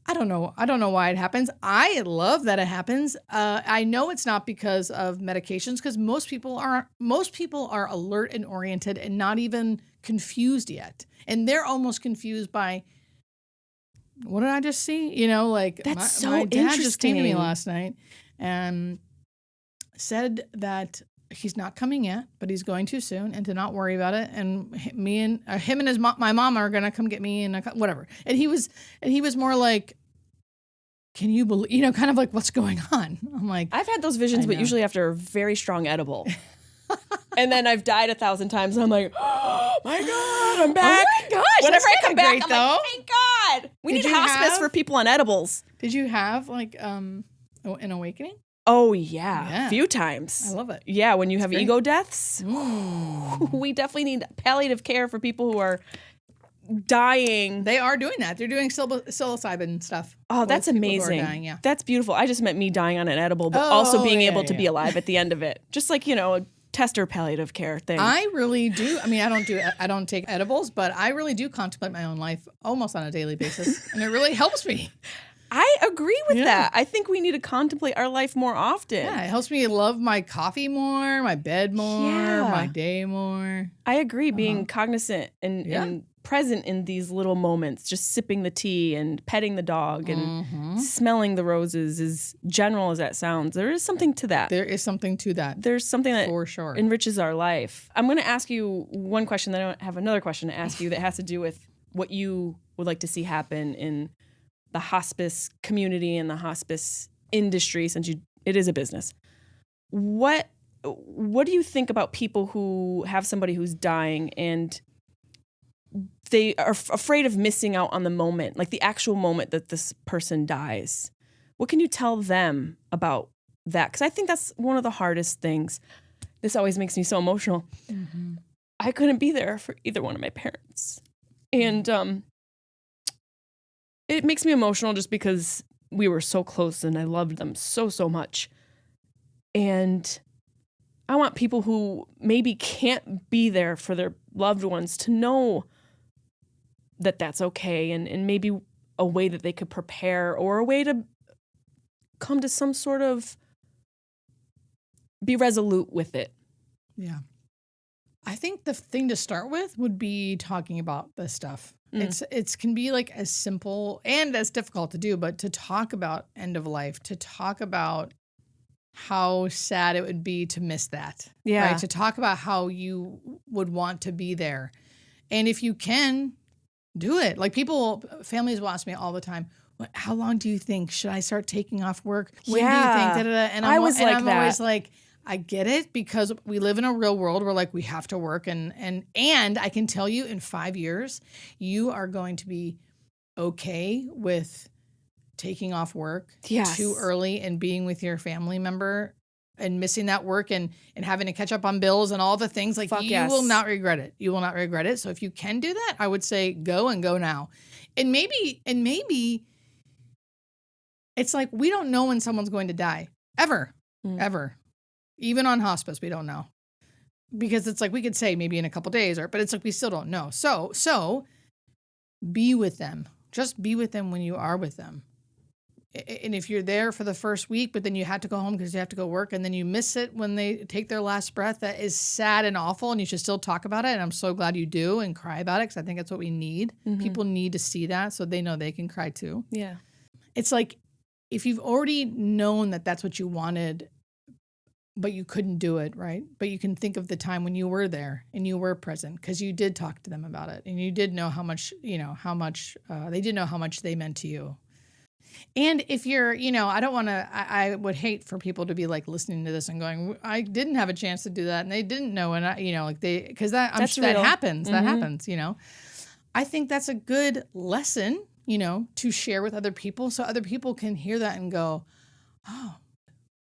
I don't know why it happens. I love that it happens. I know it's not because of medications, because most people are alert and oriented and not even confused yet. And they're almost confused by, what did I just see?
That's
my dad
interesting.
Just came to me last night and said that he's not coming yet, but he's going to soon, and to not worry about it. And him and his my mom are gonna come get me and whatever. And he was more like, can you believe? Kind of like, what's going on? I'm like,
I've had those visions, but usually after a very strong edible. And then I've died 1,000 times, and I'm like, oh my God, I'm back.
Oh my gosh.
Whenever I come back,
great,
I'm
though.
like, thank God. We need hospice for people on edibles.
Did you have like an awakening?
Oh, yeah. A few times.
I love it.
Yeah, when you have ego deaths, we definitely need palliative care for people who are dying.
They are doing that. They're doing psilocybin stuff.
Oh, that's amazing.
Dying, yeah.
That's beautiful. I just meant me dying on an edible, but also being able to be alive at the end of it. Just like, a tester palliative care thing.
I really do. I mean, I don't take edibles, but I really do contemplate my own life almost on a daily basis. And it really helps me.
I agree with that. I think we need to contemplate our life more often.
Yeah, it helps me love my coffee more, my bed more, my day more.
I agree. Being cognizant and present in these little moments, just sipping the tea and petting the dog and smelling the roses, as general as that sounds, there is something to that.
There is something to that.
There's something that
for sure
enriches our life. I'm going to ask you one question, then I have another question to ask you that has to do with what you would like to see happen in the hospice community and the hospice industry, since it is a business. What do you think about people who have somebody who's dying and they are afraid of missing out on the moment, like the actual moment that this person dies? What can you tell them about that? Because I think that's one of the hardest things. This always makes me so emotional. Mm-hmm. I couldn't be there for either one of my parents. And it makes me emotional just because we were so close and I loved them so, so much. And I want people who maybe can't be there for their loved ones to know that that's okay, and maybe a way that they could prepare or a way to come to some sort of be resolute with it.
Yeah. I think the thing to start with would be talking about this stuff. It can be like as simple and as difficult to do, but to talk about end of life, to talk about how sad it would be to miss that.
Yeah.
Right? To talk about how you would want to be there. And if you can, do it. Like families will ask me all the time, how long do you think? Should I start taking off work? When do you think? Da-da-da. And I'm always like, I get it, because we live in a real world where like we have to work, and I can tell you in 5 years, you are going to be okay with taking off work too early and being with your family member and missing that work and having to catch up on bills and all the things. Like will not regret it. You will not regret it. So if you can do that, I would say go now. And maybe it's like, we don't know when someone's going to die ever. Even on hospice, we don't know, because it's like we could say maybe in a couple days, but it's like we still don't know. So be with them. Just be with them when you are with them. And if you're there for the first week, but then you had to go home because you have to go work, and then you miss it when they take their last breath, that is sad and awful, and you should still talk about it. And I'm so glad you do, and cry about it, because I think that's what we need. Mm-hmm. People need to see that so they know they can cry too.
Yeah.
It's like, if you've already known that that's what you wanted, but you couldn't do it, right? But you can think of the time when you were there and you were present, because you did talk to them about it, and you did know how much they did know how much they meant to you. And if you're, I would hate for people to be like listening to this and going, I didn't have a chance to do that, and they didn't know, and because that happens. Mm-hmm. That happens. I think that's a good lesson, to share with other people, so other people can hear that and go, oh.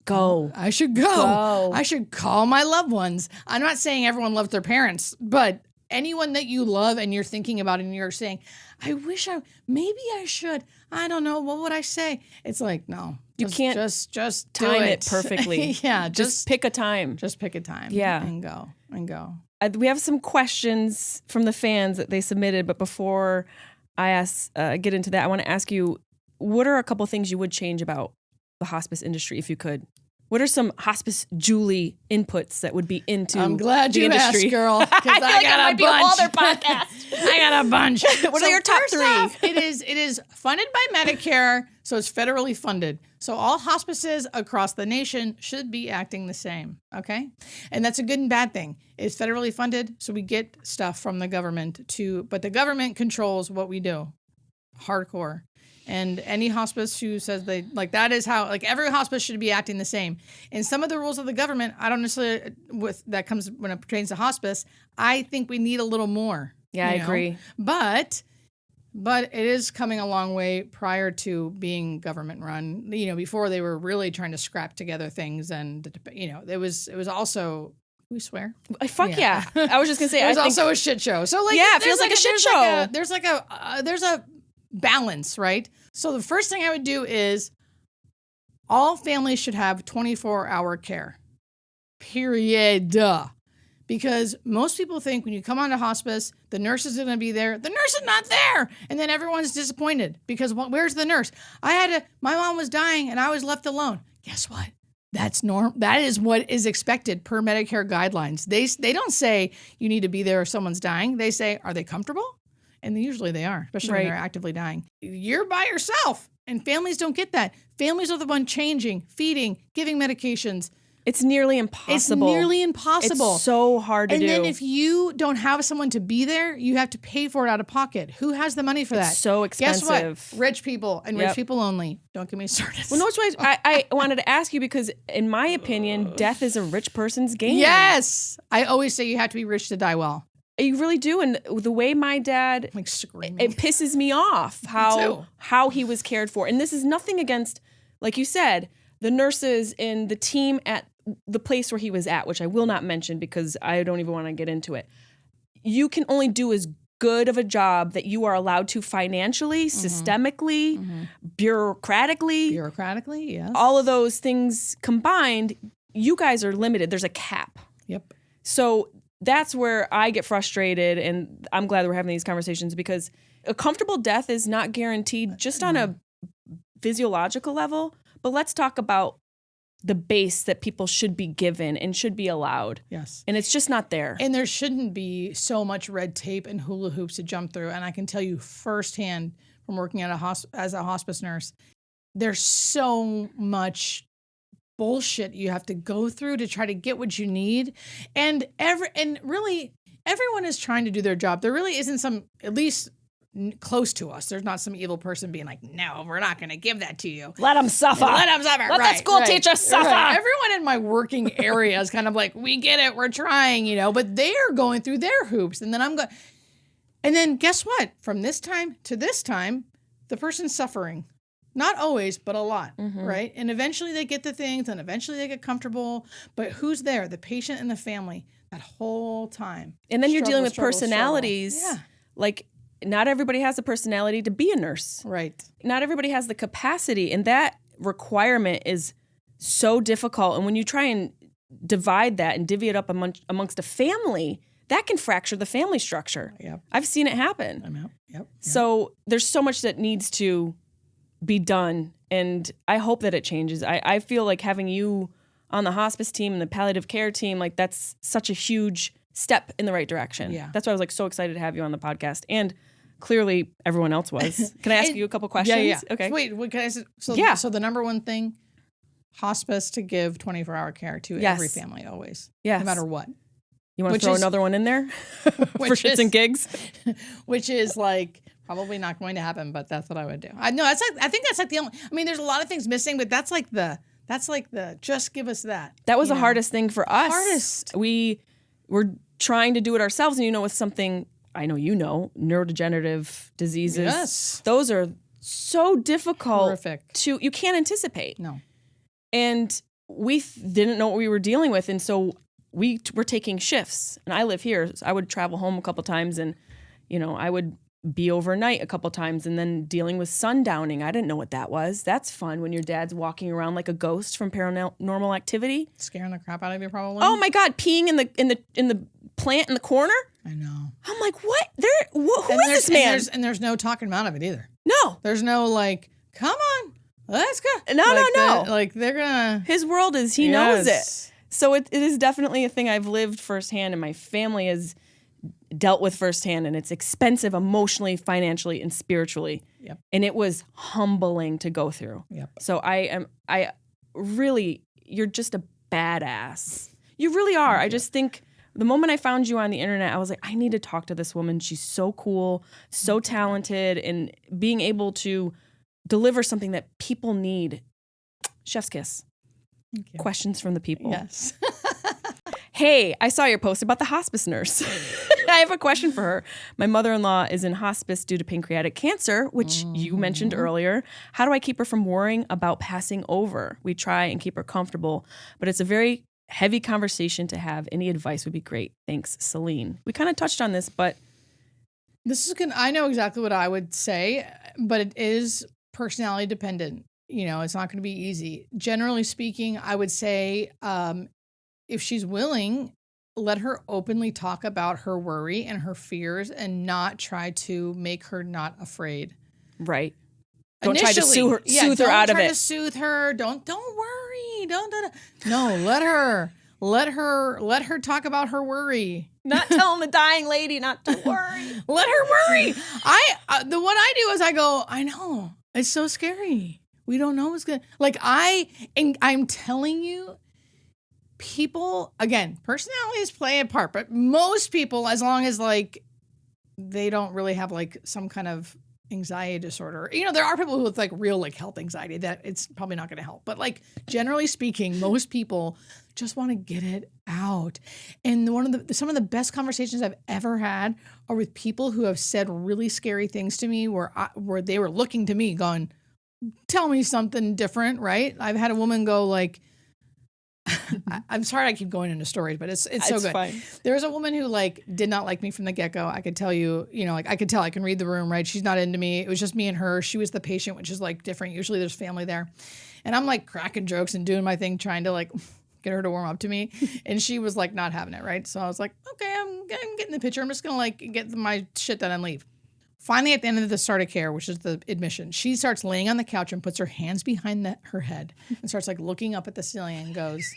Go.
I should go. I should call my loved ones. I'm not saying everyone loves their parents, but anyone that you love and you're thinking about and you're saying, maybe I should. I don't know. What would I say? It's like, no.
You can't
just
time it perfectly.
Yeah.
Just pick a time.
Just pick a time.
Yeah.
And go.
We have some questions from the fans that they submitted, but before I get into that, I want to ask you, what are a couple things you would change about the hospice industry if you could? What are some hospice Julie inputs that would be into
I'm glad you
industry?
Asked, girl. I got a bunch.
Other podcast.
I got a bunch.
What are your top three?
Off, it is funded by Medicare, so it's federally funded. So all hospices across the nation should be acting the same, okay? And that's a good and bad thing. It's federally funded, so we get stuff from the government but the government controls what we do, hardcore. And any hospice who says that is how, every hospice should be acting the same. And some of the rules of the government, I don't necessarily, that comes when it pertains to hospice, I think we need a little more.
Yeah, I agree.
But it is coming a long way prior to being government run, before they were really trying to scrap together things. And, it was also, we swear?
Fuck yeah. I was just going to say,
it was also a shit show. So
it feels like a shit show.
There's a balance, right? So the first thing I would do is all families should have 24-hour care. Period. Because most people think when you come onto hospice, the nurse is going to be there. The nurse is not there. And then everyone's disappointed because where's the nurse? My mom was dying and I was left alone. Guess what? That's normal. That is what is expected per Medicare guidelines. They don't say you need to be there if someone's dying. They say, are they comfortable? And usually they are, especially when they're actively dying. You're by yourself. And families don't get that. Families are the one changing, feeding, giving medications.
It's nearly impossible. It's so hard to do.
And then if you don't have someone to be there, you have to pay for it out of pocket. Who has the money for that?
It's so expensive.
Guess what? Rich people and rich people only. Don't get me started.
Well, no, it's why I wanted to ask you because, in my opinion, death is a rich person's game.
Yes. I always say you have to be rich to die well.
You really do. And the way my dad,
like screaming,
it pisses me off how he was cared for. And this is nothing against, like you said, the nurses and the team at the place where he was at, which I will not mention because I don't even want to get into it. You can only do as good of a job that you are allowed to financially, systemically, bureaucratically.
Bureaucratically, yes.
All of those things combined, you guys are limited. There's a cap.
Yep.
So that's where I get frustrated, and I'm glad that we're having these conversations because a comfortable death is not guaranteed just on a physiological level. But let's talk about the base that people should be given and should be allowed.
Yes.
And it's just not there.
And there shouldn't be so much red tape and hula hoops to jump through. And I can tell you firsthand from working at as a hospice nurse, there's so much bullshit you have to go through to try to get what you need. And really everyone is trying to do their job. There really isn't some, at least close to us. There's not some evil person being like, no, we're not going to give that to you.
Let them suffer.
Let them suffer.
Let the school teacher suffer.
Right. Everyone in my working area is kind of like, we get it. We're trying, but they are going through their hoops. And then guess what? From this time to this time, the person's suffering. Not always, but a lot, right? And eventually they get the things and eventually they get comfortable. But who's there? The patient and the family that whole time.
And then you're dealing with personalities. Yeah. Like, not everybody has the personality to be a nurse.
Right.
Not everybody has the capacity. And that requirement is so difficult. And when you try and divide that and divvy it up amongst a family, that can fracture the family structure.
Yep.
I've seen it happen.
I'm out. Yep.
So there's so much that needs to be done. And I hope that it changes. I feel like having you on the hospice team and the palliative care team, like that's such a huge step in the right direction.
Yeah.
That's why I was like so excited to have you on the podcast. And clearly everyone else was. Can I ask you a couple questions?
Yeah.
Okay.
Wait, what can I say? So the number one thing, hospice to give 24-hour care to every family always.
Yes.
No matter what.
You want to throw another one in there for shits and gigs?
Which is like probably not going to happen, but that's what I would do. I think that's like the only, there's a lot of things missing, but that's like the just give us that.
That was the hardest thing for us.
Hardest.
We were trying to do it ourselves. And with something, I know neurodegenerative diseases.
Yes.
Those are so difficult.
Horrific.
You can't anticipate.
No.
And we didn't know what we were dealing with. And so we were taking shifts. And I live here. So I would travel home a couple times and, I would be overnight a couple times and then dealing with sundowning. I didn't know what that was. That's fun when your dad's walking around like a ghost from Paranormal Activity.
Scaring the crap out of you probably.
Oh my God, peeing in the plant in the corner?
I know.
I'm like, what? Who is this man?
And there's no talking him out of it either.
No.
There's no like, come on, let's go.
No.
Like they're gonna.
His world is, he knows it. So it is definitely a thing I've lived firsthand and my family has dealt with firsthand, and it's expensive emotionally, financially, and spiritually.
Yep.
And it was humbling to go through.
Yep.
So you're just a badass. You really are. I just think the moment I found you on the internet, I was like, I need to talk to this woman. She's so cool, so talented, and being able to deliver something that people need. Chef's kiss.
Thank you.
Questions from the people.
Yes.
Hey, I saw your post about the hospice nurse. I have a question for her. My mother-in-law is in hospice due to pancreatic cancer, which you mentioned earlier. How do I keep her from worrying about passing over? We try and keep her comfortable, but it's a very heavy conversation to have. Any advice would be great. Thanks, Celine. We kind of touched on this, but
this is I know exactly what I would say, but it is personality dependent. It's not going to be easy. Generally speaking, I would say, if she's willing let her openly talk about her worry and her fears and not try to make her not afraid.
Right. Don't try to soothe her out of it.
Don't try to soothe her. Don't worry. No, let her talk about her worry.
Not telling the dying lady not to worry.
Let her worry. What I do is I go, I know. It's so scary. We don't know what's going to, I'm telling you, people, again, personalities play a part, but most people, as long as like, they don't really have like some kind of anxiety disorder. You know, there are people who with like real like health anxiety that it's probably not going to help. But like generally speaking, most people just want to get it out. And some of the best conversations I've ever had are with people who have said really scary things to me where they were looking to me going, tell me something different, right? I've had a woman go like, I'm sorry I keep going into stories, but it's so good.
Fine.
There was a woman who like did not like me from the get-go. I could tell you, like I could tell, I can read the room, right? She's not into me. It was just me and her. She was the patient, which is like different. Usually there's family there. And I'm like cracking jokes and doing my thing, trying to like get her to warm up to me. And she was like not having it, right? So I was like, okay, I'm getting the picture. I'm just going to like get my shit done and leave. Finally, at the end of the start of care, which is the admission, she starts laying on the couch and puts her hands behind her head and starts like looking up at the ceiling and goes,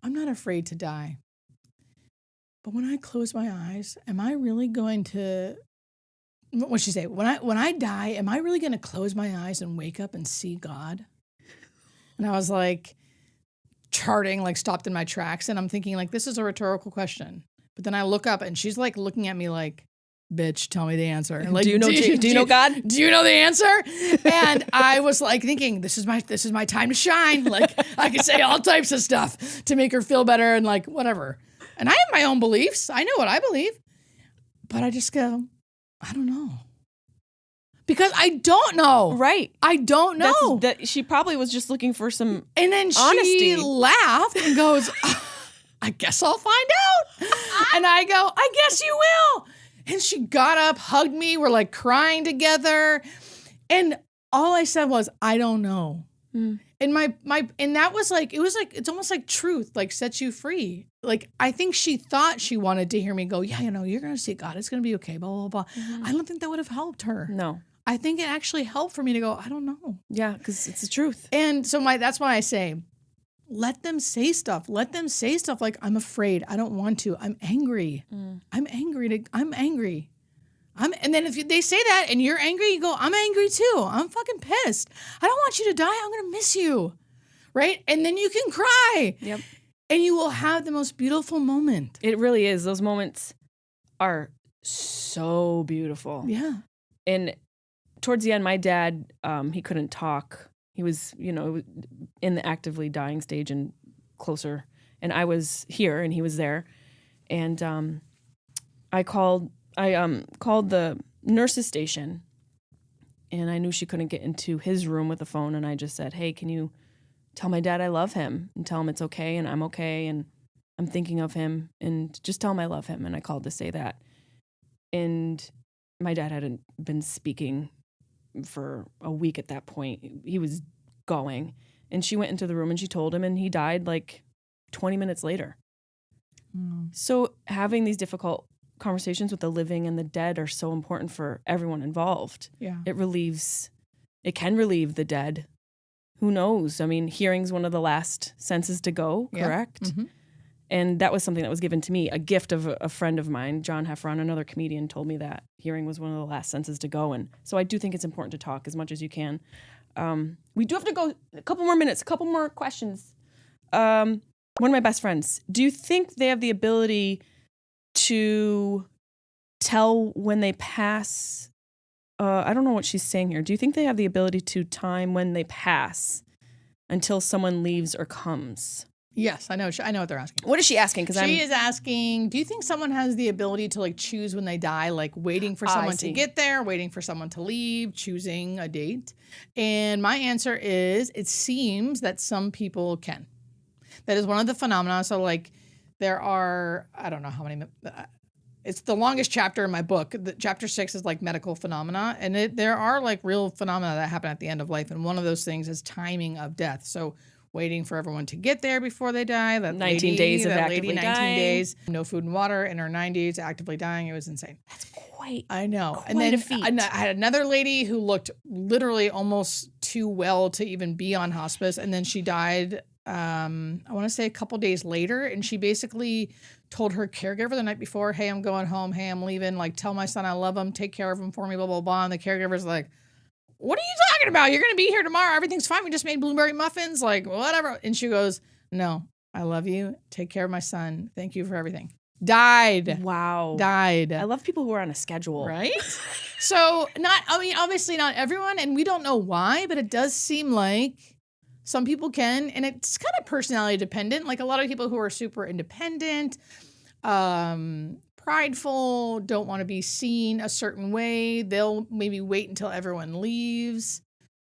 I'm not afraid to die. But when I close my eyes, am I really going to, what'd she say? When I die, am I really going to close my eyes and wake up and see God? And I was like, charting, like stopped in my tracks. And I'm thinking like, this is a rhetorical question. But then I look up and she's like looking at me like, bitch, tell me the answer. Like,
do you know God?
Do you know the answer? And I was like thinking, this is my time to shine. Like I could say all types of stuff to make her feel better and like whatever. And I have my own beliefs. I know what I believe. But I just go, I don't know. Because I don't know.
Right.
I don't know.
She probably was just looking for some
and then
honesty.
She laughed and goes, I guess I'll find out. And I go, I guess you will. And she got up, hugged me. We're like crying together. And all I said was, I don't know. Mm. And and that was like, it was like, it's almost like truth, like sets you free. Like, I think she thought she wanted to hear me go, yeah, you're going to see God. It's going to be okay, blah, blah, blah. Mm-hmm. I don't think that would have helped her.
No.
I think it actually helped for me to go, I don't know.
Yeah, because it's the truth.
And so that's why I say, let them say stuff. Let them say stuff like, I'm afraid. I don't want to. I'm angry. Mm. I'm angry. And then if they say that and you're angry, you go, I'm angry too. I'm fucking pissed. I don't want you to die. I'm going to miss you. Right? And then you can cry.
Yep.
And you will have the most beautiful moment.
It really is. Those moments are so beautiful.
Yeah.
And towards the end, my dad, he couldn't talk. He was, in the actively dying stage and closer. And I was here and he was there. And I called the nurse's station and I knew she couldn't get into his room with the phone. And I just said, hey, can you tell my dad I love him and tell him it's okay and I'm okay and I'm thinking of him and just tell him I love him. And I called to say that. And my dad hadn't been speaking for a week at that point. He was going. And she went into the room and she told him and he died like 20 minutes later. Mm. So having these difficult conversations with the living and the dead are so important for everyone involved.
Yeah.
It can relieve the dead. Who knows? I mean, hearing's one of the last senses to go, correct? Yeah. Mm-hmm. And that was something that was given to me, a gift of a friend of mine, John Heffron, another comedian, told me that hearing was one of the last senses to go. And so I do think it's important to talk as much as you can. We do have to go a couple more minutes, a couple more questions. One of my best friends, do you think they have the ability to tell when they pass? I don't know what she's saying here. Do you think they have the ability to time when they pass until someone leaves or comes?
Yes, I know what they're asking.
What is she asking?
She is asking, do you think someone has the ability to like choose when they die, like waiting for someone to get there, waiting for someone to leave, choosing a date? And my answer is, it seems that some people can. That is one of the phenomena. So like there are, I don't know how many, it's the longest chapter in my book. Chapter 6 is like medical phenomena. And there are like real phenomena that happen at the end of life. And one of those things is timing of death. So waiting for everyone to get there before they die. That
19
lady,
days of
that
actively
lady, 19
dying.
days, no food and water in her 90s, actively dying. It was insane.
That's quite.
I know.
Quite
And then
a feat.
I had another lady who looked literally almost too well to even be on hospice. And then she died, I want to say a couple days later. And she basically told her caregiver the night before, hey, I'm going home. Hey, I'm leaving. Like, tell my son I love him. Take care of him for me, blah, blah, blah. And the caregiver's like, what are you talking about? You're going to be here tomorrow. Everything's fine. We just made blueberry muffins. Like, whatever. And she goes, no, I love you. Take care of my son. Thank you for everything. Died.
Wow.
Died.
I love people who are on a schedule.
Right? So obviously not everyone, and we don't know why, but it does seem like some people can, and it's kind of personality dependent. Like a lot of people who are super independent, prideful, don't want to be seen a certain way. They'll maybe wait until everyone leaves.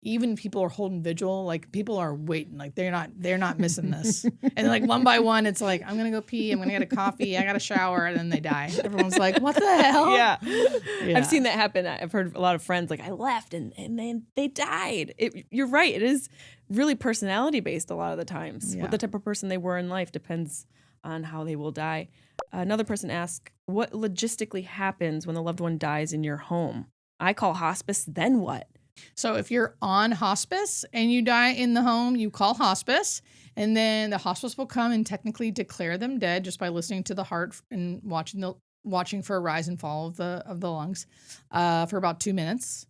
Even people are holding vigil, like people are waiting, like they're not missing this. And like one by one, it's like, I'm gonna go pee, I'm gonna get a coffee, I got a shower, and then they die. Everyone's like, what the hell?
Yeah.
Yeah.
I've seen that happen. I've heard a lot of friends like, I left and then they died. You're right. It is really personality based a lot of the times.
Yeah.
What the type of person they were in life depends on how they will die. Another person asked, what logistically happens when the loved one dies in your home? I call hospice, then what?
So if you're on hospice and you die in the home, you call hospice, and then the hospice will come and technically declare them dead just by listening to the heart and watching for a rise and fall of the lungs for about 2 minutes.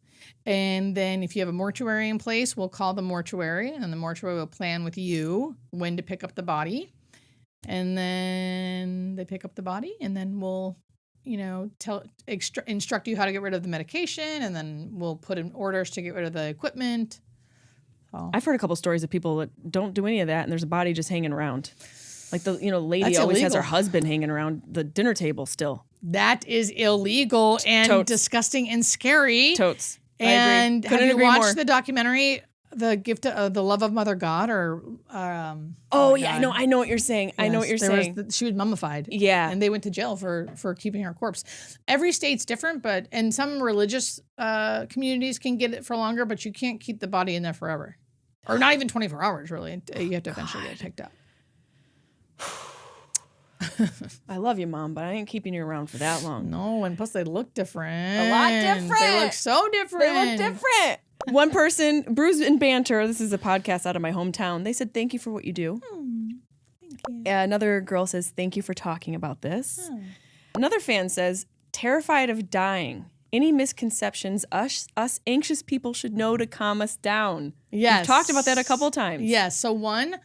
And then if you have a mortuary in place, we'll call the mortuary, and the mortuary will plan with you when to pick up the body. And then they pick up the body, and then we'll instruct you how to get rid of the medication, and then we'll put in orders to get rid of the equipment. So.
I've heard a couple stories of people that don't do any of that, and there's a body just hanging around. Like the lady
That's
always has
illegal.
her husband hanging around the dinner table still.
That is illegal and
Totes.
disgusting and scary.
Totes.
And
I agree.
have
Couldn't
you
agree
watched
more.
the documentary, The Gift of the Love of Mother God? Or
Oh yeah, I know what you're saying. I know what you're saying.
She was mummified.
Yeah.
And they went to jail for keeping her corpse. Every state's different, and some religious communities can get it for longer, but you can't keep the body in there forever. Or not even 24 hours, really. You have to eventually get it picked up.
I love you, Mom, but I ain't keeping you around for that long.
No, and plus they look different.
A lot different.
They look so different.
They look different. One person, Brews and Banter, this is a podcast out of my hometown. They said, thank you for what you do.
Thank you.
Another girl says, thank you for talking about this. Another fan says, terrified of dying. Any misconceptions us anxious people should know to calm us down?
Yes.
We've talked about that a couple times.
Yes. So one,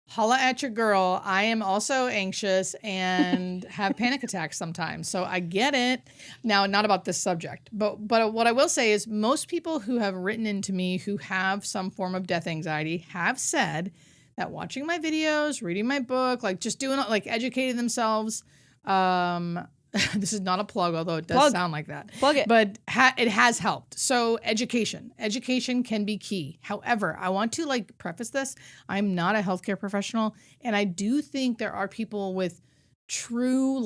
holla at your girl. I am also anxious and have panic attacks sometimes. So I get it. Now, not about this subject, but what I will say is most people who have written into me who have some form of death anxiety have said that watching my videos, reading my book, like just doing like educating themselves, this is not a plug, although it does sound like that.
Plug it.
But it has helped. So education can be key. However, I want to preface this. I'm not a healthcare professional. And I do think there are people with true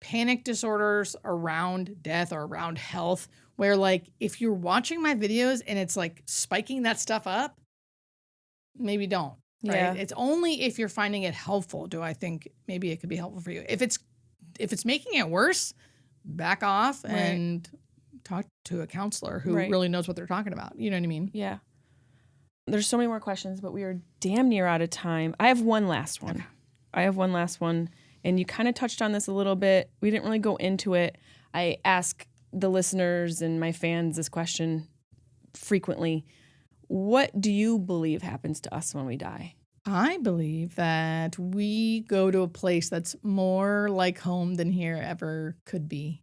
panic disorders around death or around health where if you're watching my videos and it's spiking that stuff up, maybe don't. Right?
Yeah.
It's only if you're finding it helpful do I think maybe it could be helpful for you. If it's making it worse, back off and talk to a counselor who really knows what they're talking about. You know what I mean?
Yeah. There's so many more questions, but we are damn near out of time. I have one last one. Okay. And you kind of touched on this a little bit. We didn't really go into it. I ask the listeners and my fans this question frequently. What do you believe happens to us when we die?
I believe that we go to a place that's more like home than here ever could be.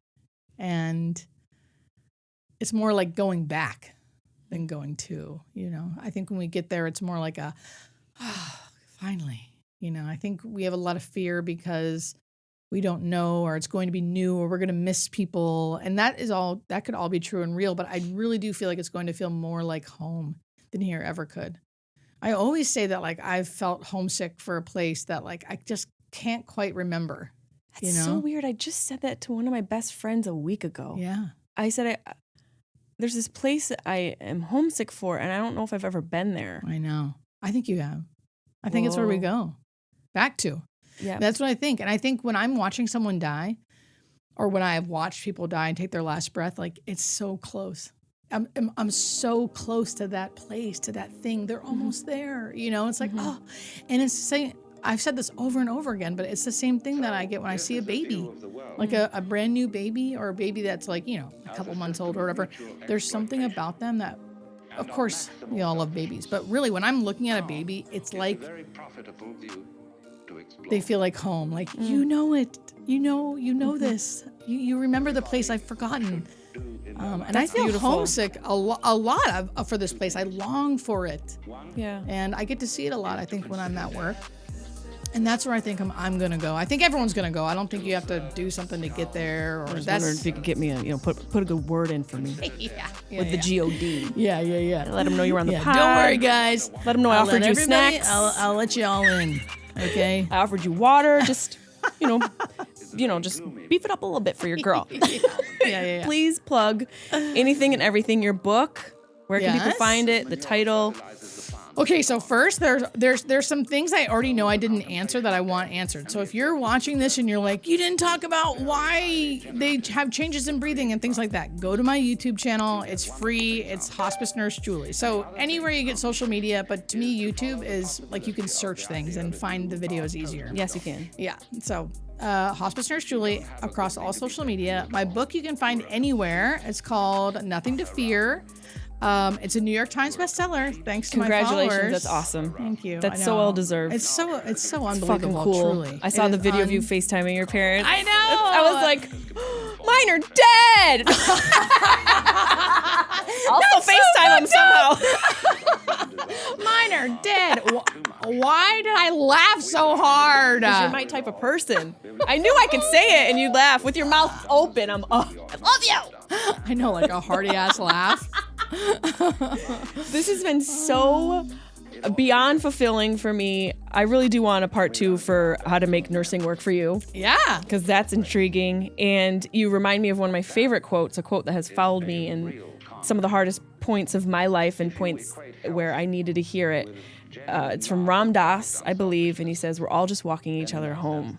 And it's more like going back than going to, I think when we get there, it's more like finally, I think we have a lot of fear because we don't know, or it's going to be new, or we're going to miss people. And that could all be true and real, but I really do feel like it's going to feel more like home than here ever could. I always say that I've felt homesick for a place that I just can't quite remember.
That's so weird. I just said that to one of my best friends a week ago.
Yeah.
I said, there's this place that I am homesick for, and I don't know if I've ever been there.
I know. I think you have. I think it's where we go back to.
Yeah.
That's what I think. And I think when I'm watching someone die, or when I have watched people die and take their last breath, like it's so close. I'm so close to that place, to that thing. They're almost there. You know, it's like, oh, and it's the same. I've said this over and over again, but it's the same thing that I get when I see a baby, like a brand new baby, or a baby that's like, you know, a couple months old or whatever. There's something about them that, of course, we all love babies, but really when I'm looking at a baby, it's like they feel like home. Like, you know it, you know this, you remember the place I've forgotten. And I feel homesick a lot for this place. I long for it.
Yeah.
And I get to see it a lot, I think, when I'm at work. And that's where I think I'm going to go. I think everyone's going to go. I don't think you have to do something to get there. Or
I was wondering if you could get me put a good word in for me. With the G-O-D.
Yeah.
Let them know you're on the pod.
Don't worry, guys.
Let them know I offered you snacks.
I'll let you all in. Okay.
I offered you water. Just, just beef it up a little bit for your girl.
Yeah.
Please plug anything and everything. Your book. Where can people find it? The title.
Okay, so first there's some things I already know I didn't answer that I want answered. So if you're watching this and you're like, you didn't talk about why they have changes in breathing and things like that, go to my YouTube channel. It's free. It's Hospice Nurse Julie. So anywhere you get social media, but to me, YouTube is like you can search things and find the videos easier.
Yes, you can.
Yeah. So Hospice Nurse Julie across all social media. My book you can find anywhere. It's called Nothing to Fear. It's a New York Times bestseller. Thanks to my followers.
Congratulations, that's awesome.
Thank you.
That's so well deserved.
It's so unbelievable.
Fucking cool.
Truly.
I saw the video of you FaceTiming your parents.
I know.
I was like, mine are dead. I'll still FaceTime them somehow.
Mine are dead. Why did I laugh so hard?
Because you're my type of person. I knew I could say it, and you laugh with your mouth open. I love you.
I know, like a hearty ass laugh.
This has been so beyond fulfilling for me. I really do want a part 2 for how to make nursing work for you.
Yeah.
Because that's intriguing. And you remind me of one of my favorite quotes, a quote that has followed me in some of the hardest points of my life and points where I needed to hear it. It's from Ram Dass, I believe, and he says, we're all just walking each other home.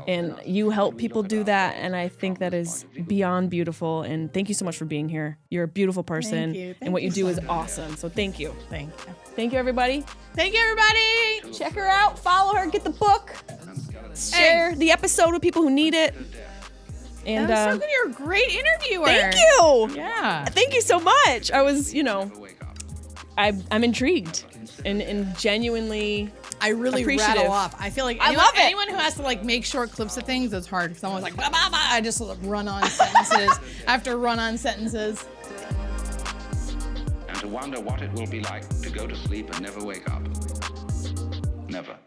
And you help people do that, and I think that is beyond beautiful, and thank you so much for being here. You're a beautiful person,
Thank you.
and what you do is awesome, so thank you.
Thank you.
Thank you, everybody.
Thank you, everybody.
Check her out, follow her, get the book, share the episode with people who need it. And
that was so good. You're a great interviewer.
Thank you.
Yeah.
Thank you so much. I was, I'm intrigued and genuinely
I really
appreciative.
rattle off. I feel like anyone who has to like make short clips of things is hard. Because someone's like, blah, blah, blah. I just run on sentences after run on sentences.
And to wonder what it will be like to go to sleep and never wake up. Never.